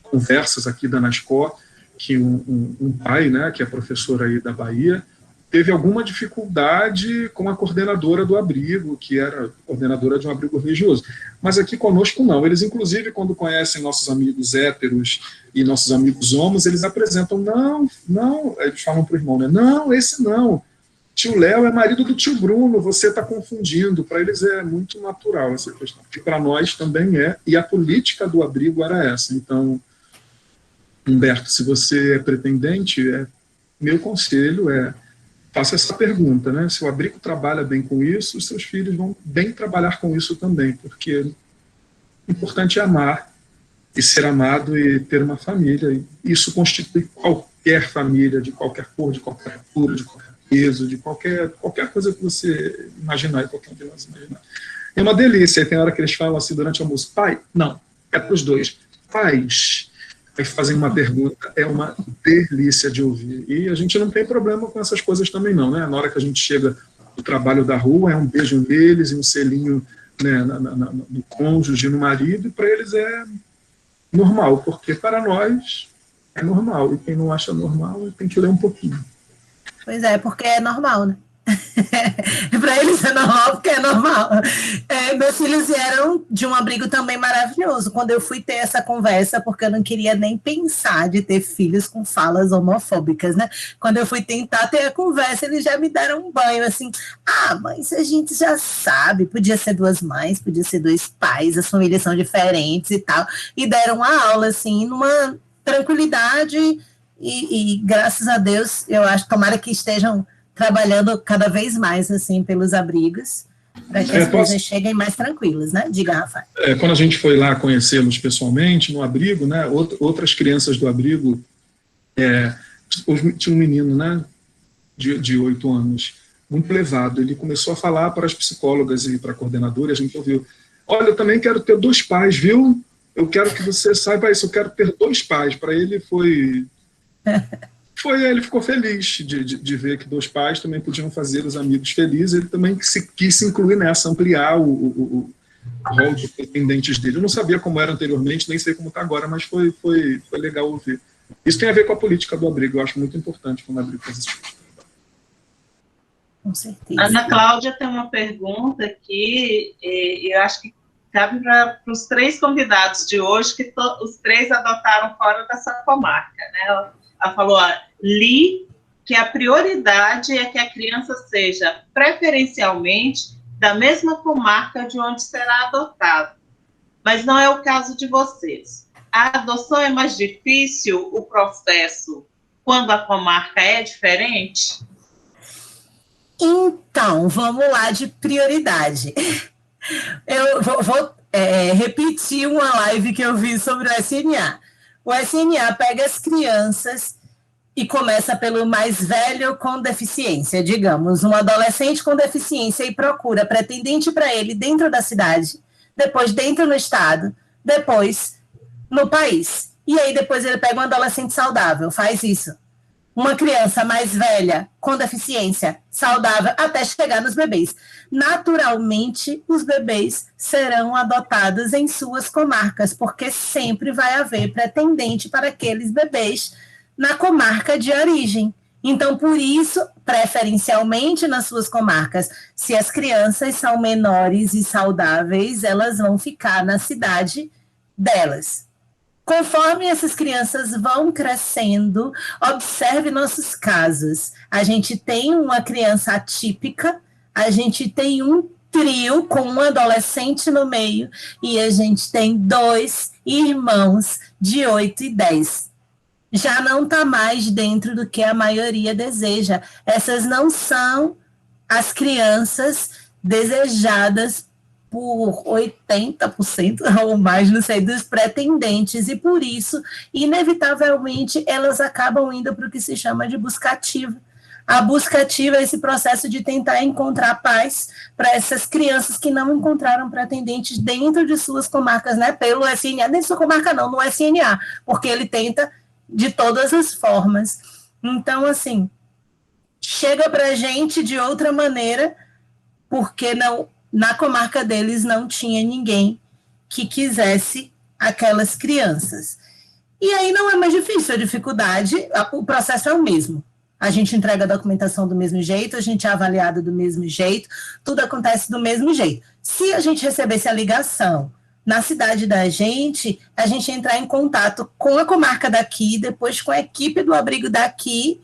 conversas aqui da Nascor, que um pai, né, que é professor aí da Bahia, teve alguma dificuldade com a coordenadora do abrigo, que era coordenadora de um abrigo religioso. Mas aqui conosco não. Eles, inclusive, quando conhecem nossos amigos héteros e nossos amigos homos, eles apresentam, não, eles falam para o irmão, né, não, esse não. Tio Léo é marido do tio Bruno, você está confundindo. Para eles é muito natural essa questão. E para nós também é. E a política do abrigo era essa. Então, Humberto, se você é pretendente, meu conselho faça essa pergunta, né? Se o abrigo trabalha bem com isso, os seus filhos vão bem trabalhar com isso também, porque o importante é amar e ser amado e ter uma família. E isso constitui qualquer família, de qualquer cor, de qualquer altura, de qualquer peso, de qualquer coisa que você imaginar e qualquer um de nós imaginar. É uma delícia. E tem hora que eles falam assim durante o almoço, pai? Não, é para os 2. Pais. Aí fazem uma pergunta, é uma delícia de ouvir. E a gente não tem problema com essas coisas também não, né? Na hora que a gente chega do trabalho da rua, é um beijo neles e um selinho, né, no cônjuge, no marido, e para eles é normal, porque para nós é normal. E quem não acha normal tem que ler um pouquinho. Pois é, porque é normal, né? Para eles é normal, porque é normal. Meus filhos vieram de um abrigo também maravilhoso. Quando eu fui ter essa conversa, porque eu não queria nem pensar de ter filhos com falas homofóbicas, né? Quando eu fui tentar ter a conversa, eles já me deram um banho, assim, mas a gente já sabe, podia ser 2 mães, podia ser 2 pais, as famílias são diferentes e tal, e deram uma aula, assim, numa tranquilidade, e graças a Deus, eu acho, tomara que estejam trabalhando cada vez mais, assim, pelos abrigos, para que as coisas cheguem mais tranquilas, né? Diga, Rafael. Quando a gente foi lá conhecê-los pessoalmente, no abrigo, né, outras crianças do abrigo, tinha um menino, né, de 8 anos, muito levado, ele começou a falar para as psicólogas e para a coordenadora, e a gente ouviu, olha, eu também quero ter 2 pais, viu? Eu quero que você saiba isso, eu quero ter 2 pais. Para ele ele ficou feliz de ver que 2 pais também podiam fazer os amigos felizes, ele também quis se incluir nessa, ampliar o rol de dependentes dele. Eu não sabia como era anteriormente, nem sei como está agora, mas foi legal ouvir. Isso tem a ver com a política do abrigo, eu acho muito importante quando o abrigo faz isso. Com certeza. Ana Cláudia tem uma pergunta aqui, e eu acho que cabe para os 3 convidados de hoje, que os 3 adotaram fora dessa comarca, né? Ela falou, li que a prioridade é que a criança seja preferencialmente da mesma comarca de onde será adotado, mas não é o caso de vocês. A adoção é mais difícil, o processo, quando a comarca é diferente? Então, vamos lá de prioridade. Eu vou repetir uma live que eu vi sobre o SNA. O SNA pega as crianças e começa pelo mais velho com deficiência, digamos, um adolescente com deficiência, e procura pretendente para ele dentro da cidade, depois dentro do estado, depois no país. E aí depois ele pega um adolescente saudável, faz isso. Uma criança mais velha, com deficiência, saudável, até chegar nos bebês. Naturalmente, os bebês serão adotados em suas comarcas, porque sempre vai haver pretendente para aqueles bebês na comarca de origem. Então, por isso, preferencialmente nas suas comarcas, se as crianças são menores e saudáveis, elas vão ficar na cidade delas. Conforme essas crianças vão crescendo, observe nossos casos. A gente tem uma criança atípica, a gente tem um trio com um adolescente no meio, e a gente tem 2 irmãos de 8 e 10. Já não está mais dentro do que a maioria deseja. Essas não são as crianças desejadas por 80% ou mais, não sei, dos pretendentes, e por isso, inevitavelmente, elas acabam indo para o que se chama de busca ativa. A busca ativa é esse processo de tentar encontrar paz para essas crianças que não encontraram pretendentes dentro de suas comarcas, né, pelo SNA, nem sua comarca não, no SNA, porque ele tenta de todas as formas. Então, assim, chega para a gente de outra maneira, porque não... Na comarca deles não tinha ninguém que quisesse aquelas crianças. E aí não é mais difícil, a dificuldade, o processo é o mesmo. A gente entrega a documentação do mesmo jeito, a gente é avaliado do mesmo jeito, tudo acontece do mesmo jeito. Se a gente recebesse a ligação na cidade da gente, a gente entrar em contato com a comarca daqui, depois com a equipe do abrigo daqui,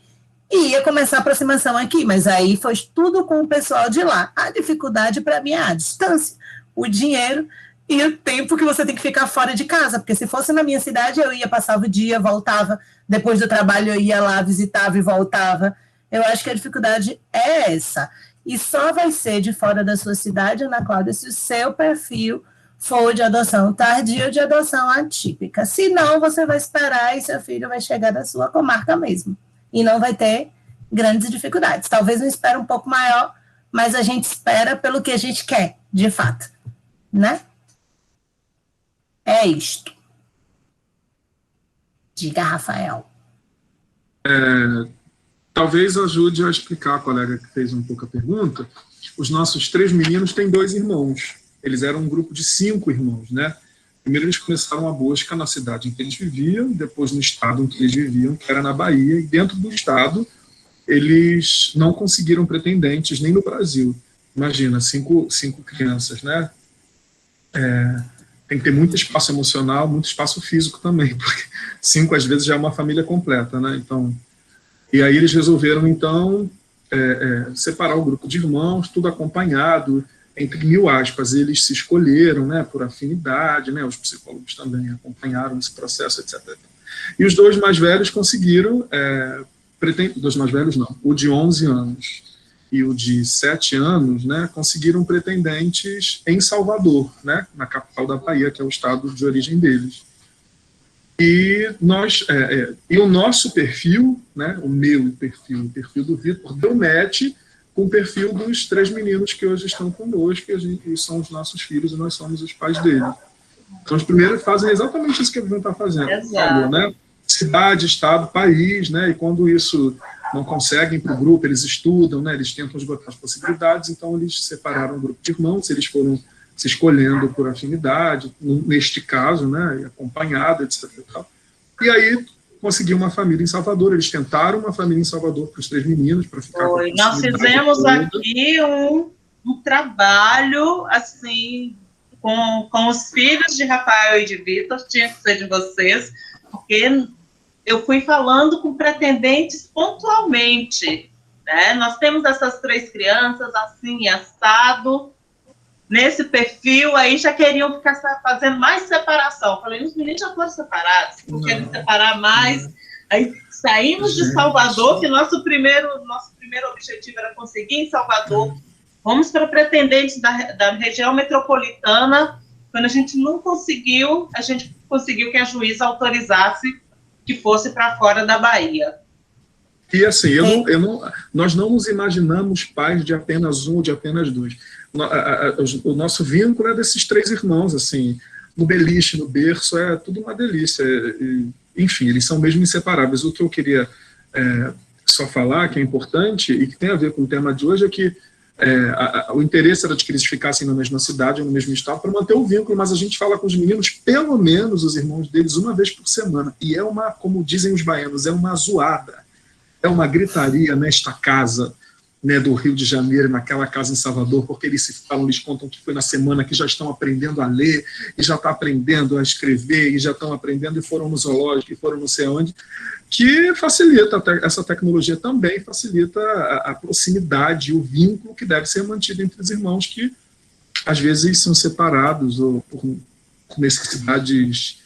e ia começar a aproximação aqui, mas aí foi tudo com o pessoal de lá. A dificuldade para mim é a distância, o dinheiro e o tempo que você tem que ficar fora de casa, porque se fosse na minha cidade, eu ia, passava o dia, voltava, depois do trabalho eu ia lá, visitava e voltava. Eu acho que a dificuldade é essa. E só vai ser de fora da sua cidade, Ana Cláudia, se o seu perfil for de adoção tardia ou de adoção atípica. Se não, você vai esperar e seu filho vai chegar da sua comarca mesmo. E não vai ter grandes dificuldades. Talvez um espera um pouco maior, mas a gente espera pelo que a gente quer, de fato. Né? É isto. Diga, Rafael. Talvez ajude a explicar a colega que fez um pouco a pergunta. Os nossos 3 meninos têm 2 irmãos. Eles eram um grupo de 5 irmãos, né? Primeiro eles começaram a busca na cidade em que eles viviam, depois no estado em que eles viviam, que era na Bahia, e dentro do estado eles não conseguiram pretendentes nem no Brasil. Imagina, cinco crianças, né? Tem que ter muito espaço emocional, muito espaço físico também, porque 5 às vezes já é uma família completa, né? Então, e aí eles resolveram, então, separar o grupo de irmãos, tudo acompanhado, entre 1000 aspas, eles se escolheram, né, por afinidade, né, os psicólogos também acompanharam esse processo, etc. E os 2 mais velhos conseguiram, dois mais velhos não, o de 11 anos e o de 7 anos, né, conseguiram pretendentes em Salvador, né, na capital da Bahia, que é o estado de origem deles. E o nosso perfil, né, o meu perfil, o perfil do Vitor, deu match com o perfil dos 3 meninos que hoje estão conosco, e são os nossos filhos e nós somos os pais deles. Então, os primeiros fazem exatamente isso que a Vivian está fazendo. Falou, né? Cidade, estado, país, né? E quando isso não conseguem para o grupo, eles estudam, né? Eles tentam esgotar as possibilidades, então eles separaram o grupo de irmãos, eles foram se escolhendo por afinidade, neste caso, né? Acompanhado, etc. E aí conseguiu uma família em Salvador. Eles tentaram uma família em Salvador para os 3 meninos, para ficar com a Nós fizemos aqui um trabalho, assim, com os filhos de Rafael e de Vitor, tinha que ser de vocês, porque eu fui falando com pretendentes pontualmente, né? Nós temos essas 3 crianças, assim, assado, nesse perfil, aí já queriam ficar fazendo mais separação. Eu falei, os meninos já foram separados, não querem separar mais. Aí saímos de Salvador, que nosso primeiro objetivo era conseguir em Salvador. Fomos para pretendentes da região metropolitana. Quando a gente não conseguiu, a gente conseguiu que a juíza autorizasse que fosse para fora da Bahia. E assim, nós não nos imaginamos pais de apenas 1 ou de apenas 2. O nosso vínculo é desses 3 irmãos, assim, no beliche, no berço, é tudo uma delícia. Enfim, eles são mesmo inseparáveis. O que eu queria só falar, que é importante, e que tem a ver com o tema de hoje, é que o interesse era de que eles ficassem na mesma cidade, ou no mesmo estado, para manter o vínculo, mas a gente fala com os meninos, pelo menos os irmãos deles, uma vez por semana. E como dizem os baianos, é uma zoada, é uma gritaria nesta casa, né, do Rio de Janeiro, naquela casa em Salvador, porque eles se falam, eles contam que foi na semana que já estão aprendendo a ler, e já estão aprendendo a escrever, e já estão aprendendo, e foram no zoológico, e foram não sei onde, que facilita, essa tecnologia também facilita a proximidade, o vínculo que deve ser mantido entre os irmãos que, às vezes, são separados ou por necessidades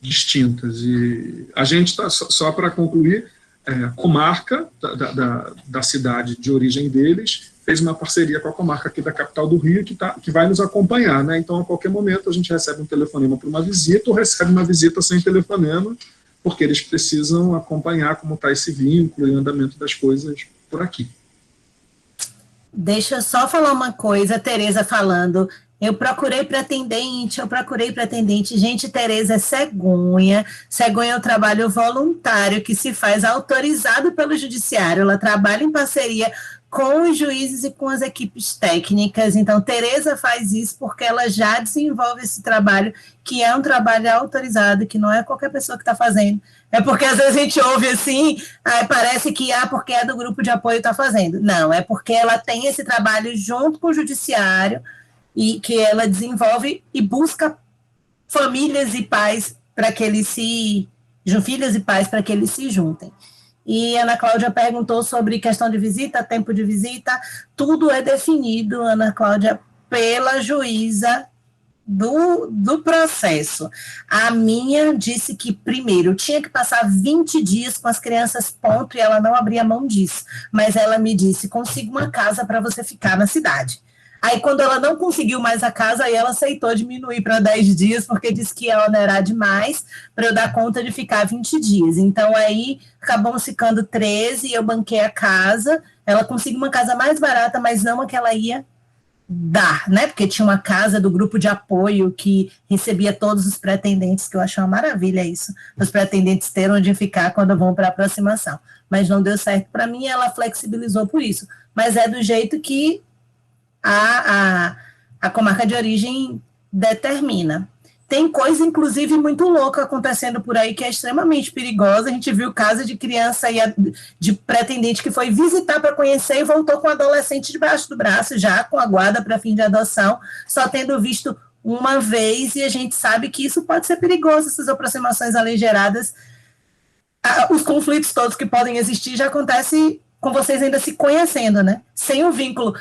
distintas. E a gente está, só para concluir, a comarca da cidade de origem deles fez uma parceria com a comarca aqui da capital do Rio, que vai nos acompanhar, né? Então, a qualquer momento, a gente recebe um telefonema para uma visita, ou recebe uma visita sem telefonema, porque eles precisam acompanhar como está esse vínculo e o andamento das coisas por aqui. Deixa eu só falar uma coisa, Tereza falando, eu procurei pretendente. Gente, Tereza é cegonha é um trabalho voluntário que se faz autorizado pelo judiciário, ela trabalha em parceria com os juízes e com as equipes técnicas. Então, Tereza faz isso porque ela já desenvolve esse trabalho, que é um trabalho autorizado, que não é qualquer pessoa que está fazendo. É porque às vezes a gente ouve assim, parece que porque é do grupo de apoio está fazendo. Não, é porque ela tem esse trabalho junto com o judiciário e que ela desenvolve e busca famílias e pais para que eles filhas e pais para que eles se juntem. E Ana Cláudia perguntou sobre questão de visita, tempo de visita, tudo é definido, Ana Cláudia, pela juíza do processo. A minha disse que, primeiro, tinha que passar 20 dias com as crianças, ponto, e ela não abria mão disso, mas ela me disse, consiga uma casa para você ficar na cidade. Aí, quando ela não conseguiu mais a casa, aí ela aceitou diminuir para 10 dias, porque disse que ia onerar demais para eu dar conta de ficar 20 dias. Então, aí, acabamos ficando 13, e eu banquei a casa. Ela conseguiu uma casa mais barata, mas não a que ela ia dar, né? Porque tinha uma casa do grupo de apoio que recebia todos os pretendentes, que eu acho uma maravilha isso, os pretendentes terem onde ficar quando vão para a aproximação. Mas não deu certo para mim, ela flexibilizou por isso. Mas é do jeito que a comarca de origem determina. tem coisa, inclusive, muito louca acontecendo por aí, que é extremamente perigosa. A gente viu caso de criança aí, de pretendente que foi visitar para conhecer e voltou com um adolescente debaixo do braço, já com a guarda para fim de adoção, só tendo visto uma vez, e a gente sabe que isso pode ser perigoso, essas aproximações aligeradas. Os conflitos todos que podem existir já acontecem com vocês ainda se conhecendo, né? Sem o vínculo,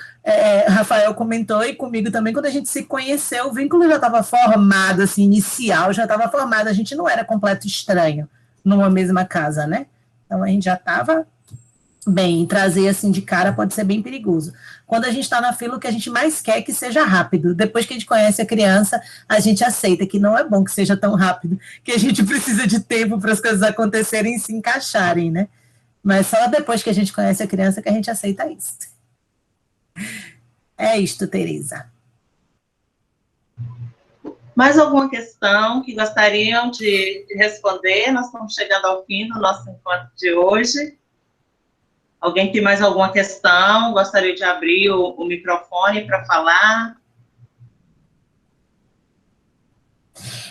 Rafael comentou, e comigo também, quando a gente se conheceu, o vínculo já estava formado, assim, inicial, já estava formado, a gente não era completo estranho numa mesma casa, né? Então, a gente já estava bem, trazer assim de cara pode ser bem perigoso. Quando a gente está na fila, o que a gente mais quer é que seja rápido. Depois que a gente conhece a criança, a gente aceita que não é bom que seja tão rápido, que a gente precisa de tempo para as coisas acontecerem e se encaixarem, né? Mas só depois que a gente conhece a criança que a gente aceita isso. É isto, Tereza. Mais alguma questão que gostariam de responder? Nós estamos chegando ao fim do nosso encontro de hoje. Alguém tem mais alguma questão? Gostaria de abrir o microfone para falar?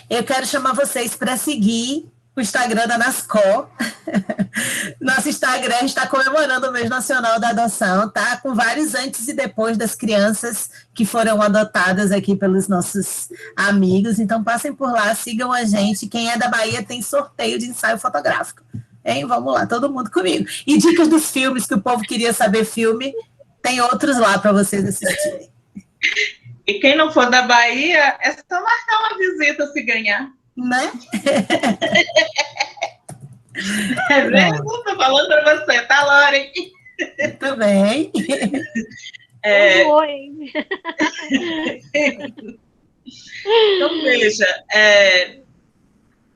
Eu quero chamar vocês para seguir o Instagram da NASCO. Nosso Instagram está comemorando o mês nacional da adoção, tá? Com vários antes e depois das crianças que foram adotadas aqui pelos nossos amigos. Então, passem por lá, sigam a gente. Quem é da Bahia tem sorteio de ensaio fotográfico. Hein? Vamos lá, todo mundo comigo. E dicas dos filmes, que o povo queria saber filme, tem outros lá para vocês assistirem. E quem não for da Bahia, é só marcar uma visita se ganhar. Né? É mesmo? Estou falando para você, tá, Loren? Muito bem. Oi. Então, veja,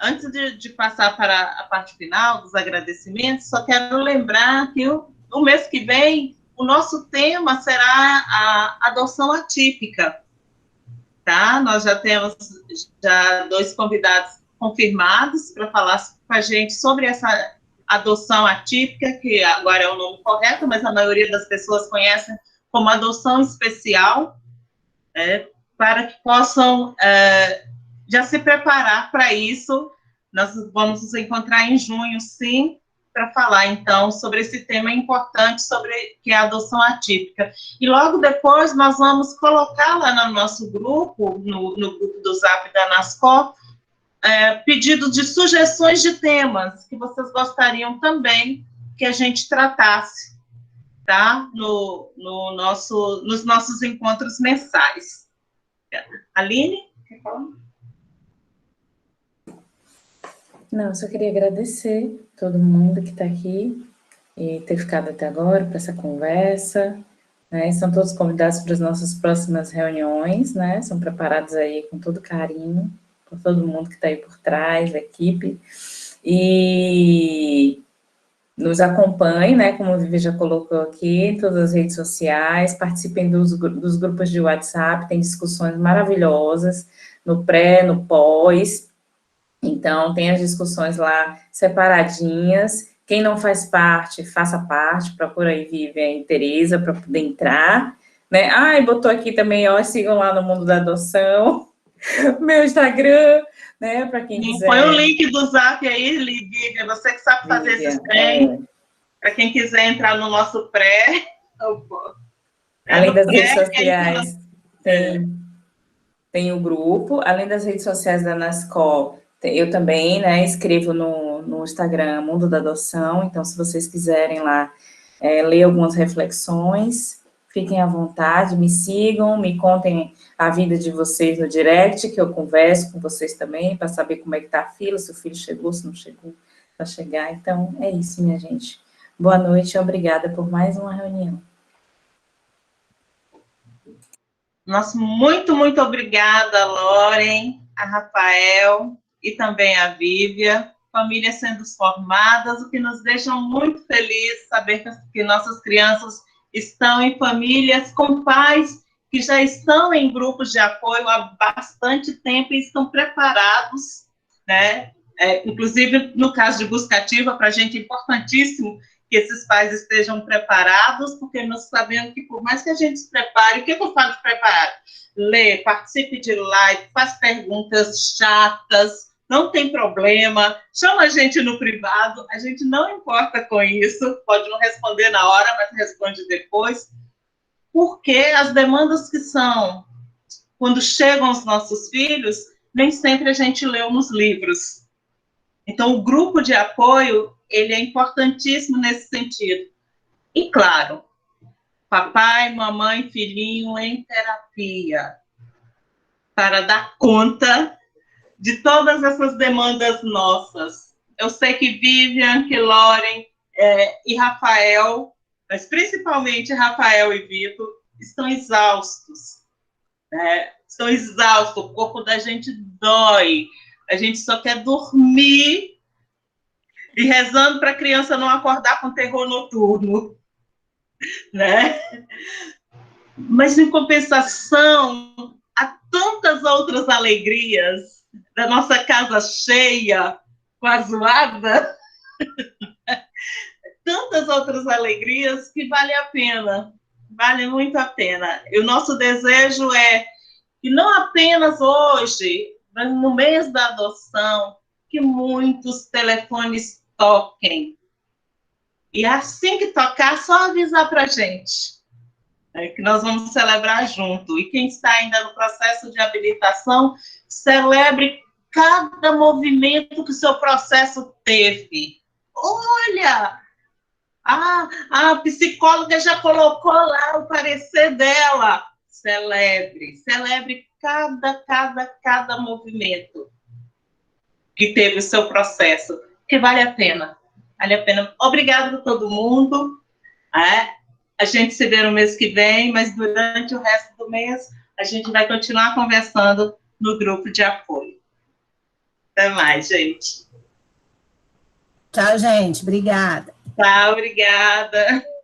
antes de passar para a parte final dos agradecimentos, só quero lembrar que no mês que vem, o nosso tema será a adoção atípica, tá? Nós já temos 2 convidados confirmados para falar com a gente sobre essa adoção atípica, que agora é o nome correto, mas a maioria das pessoas conhecem como adoção especial, para que possam já se preparar para isso. Nós vamos nos encontrar em junho, sim, para falar, então, sobre esse tema importante, que é a adoção atípica. E logo depois nós vamos colocar lá no nosso grupo, no grupo do Zap da NASCO, pedido de sugestões de temas que vocês gostariam também que a gente tratasse, tá? Nos nossos encontros mensais. Aline, quer falar? Não, eu só queria agradecer todo mundo que está aqui e ter ficado até agora para essa conversa, né? São todos convidados para as nossas próximas reuniões, né? São preparados aí com todo carinho, por todo mundo que está aí por trás, a equipe, e nos acompanhem, né? Como o Vivi já colocou aqui, em todas as redes sociais, participem dos grupos de WhatsApp, tem discussões maravilhosas, no pré, no pós. Então, tem as discussões lá separadinhas. Quem não faz parte, faça parte. Procura aí Vivian e Tereza para poder entrar, né? E botou aqui também, sigam lá no Mundo da Adoção, meu Instagram, né? Para quem quiser. Põe o link do Zap aí, Vivian, você que sabe fazer esses trem. Para quem quiser entrar no nosso pré. Além das redes sociais, tem o grupo. Além das redes sociais da NASCO, eu também, né, escrevo no Instagram Mundo da Adoção, então se vocês quiserem lá ler algumas reflexões, fiquem à vontade, me sigam, me contem a vida de vocês no direct, que eu converso com vocês também, para saber como é que está a fila, se o filho chegou, se não chegou, para chegar. Então, é isso, minha gente. Boa noite e obrigada por mais uma reunião. Nossa, muito, muito obrigada, Loren, a Rafael e também a Vívia, famílias sendo formadas, o que nos deixa muito felizes saber que nossas crianças estão em famílias com pais que já estão em grupos de apoio há bastante tempo e estão preparados, né? Inclusive, no caso de busca ativa, para a gente é importantíssimo que esses pais estejam preparados, porque nós sabemos que, por mais que a gente se prepare, o que eu falo de preparar? Lê, participe de live, faz perguntas chatas, não tem problema, chama a gente no privado, a gente não importa com isso, pode não responder na hora, mas responde depois, porque as demandas que são, quando chegam os nossos filhos, nem sempre a gente leu nos livros. Então, o grupo de apoio, ele é importantíssimo nesse sentido. E, claro, papai, mamãe, filhinho em terapia, para dar conta de todas essas demandas nossas. Eu sei que Vivian, que Lauren e Rafael, mas principalmente Rafael e Vitor, estão exaustos. Né? Estão exaustos, o corpo da gente dói, a gente só quer dormir e rezando para a criança não acordar com terror noturno. Né? Mas, em compensação, há tantas outras alegrias da nossa casa cheia, com a zoada, tantas outras alegrias que vale a pena, vale muito a pena. E o nosso desejo é que não apenas hoje, mas no mês da adoção, que muitos telefones toquem. E assim que tocar, só avisar para a gente. Que nós vamos celebrar junto. E quem está ainda no processo de habilitação, celebre cada movimento que o seu processo teve. Olha, a psicóloga já colocou lá o parecer dela. Celebre cada movimento que teve o seu processo, que vale a pena. Vale a pena. Obrigada a todo mundo. A gente se vê no mês que vem, mas durante o resto do mês a gente vai continuar conversando no grupo de apoio. Até mais, gente. Tchau, gente. Obrigada. Tchau, obrigada.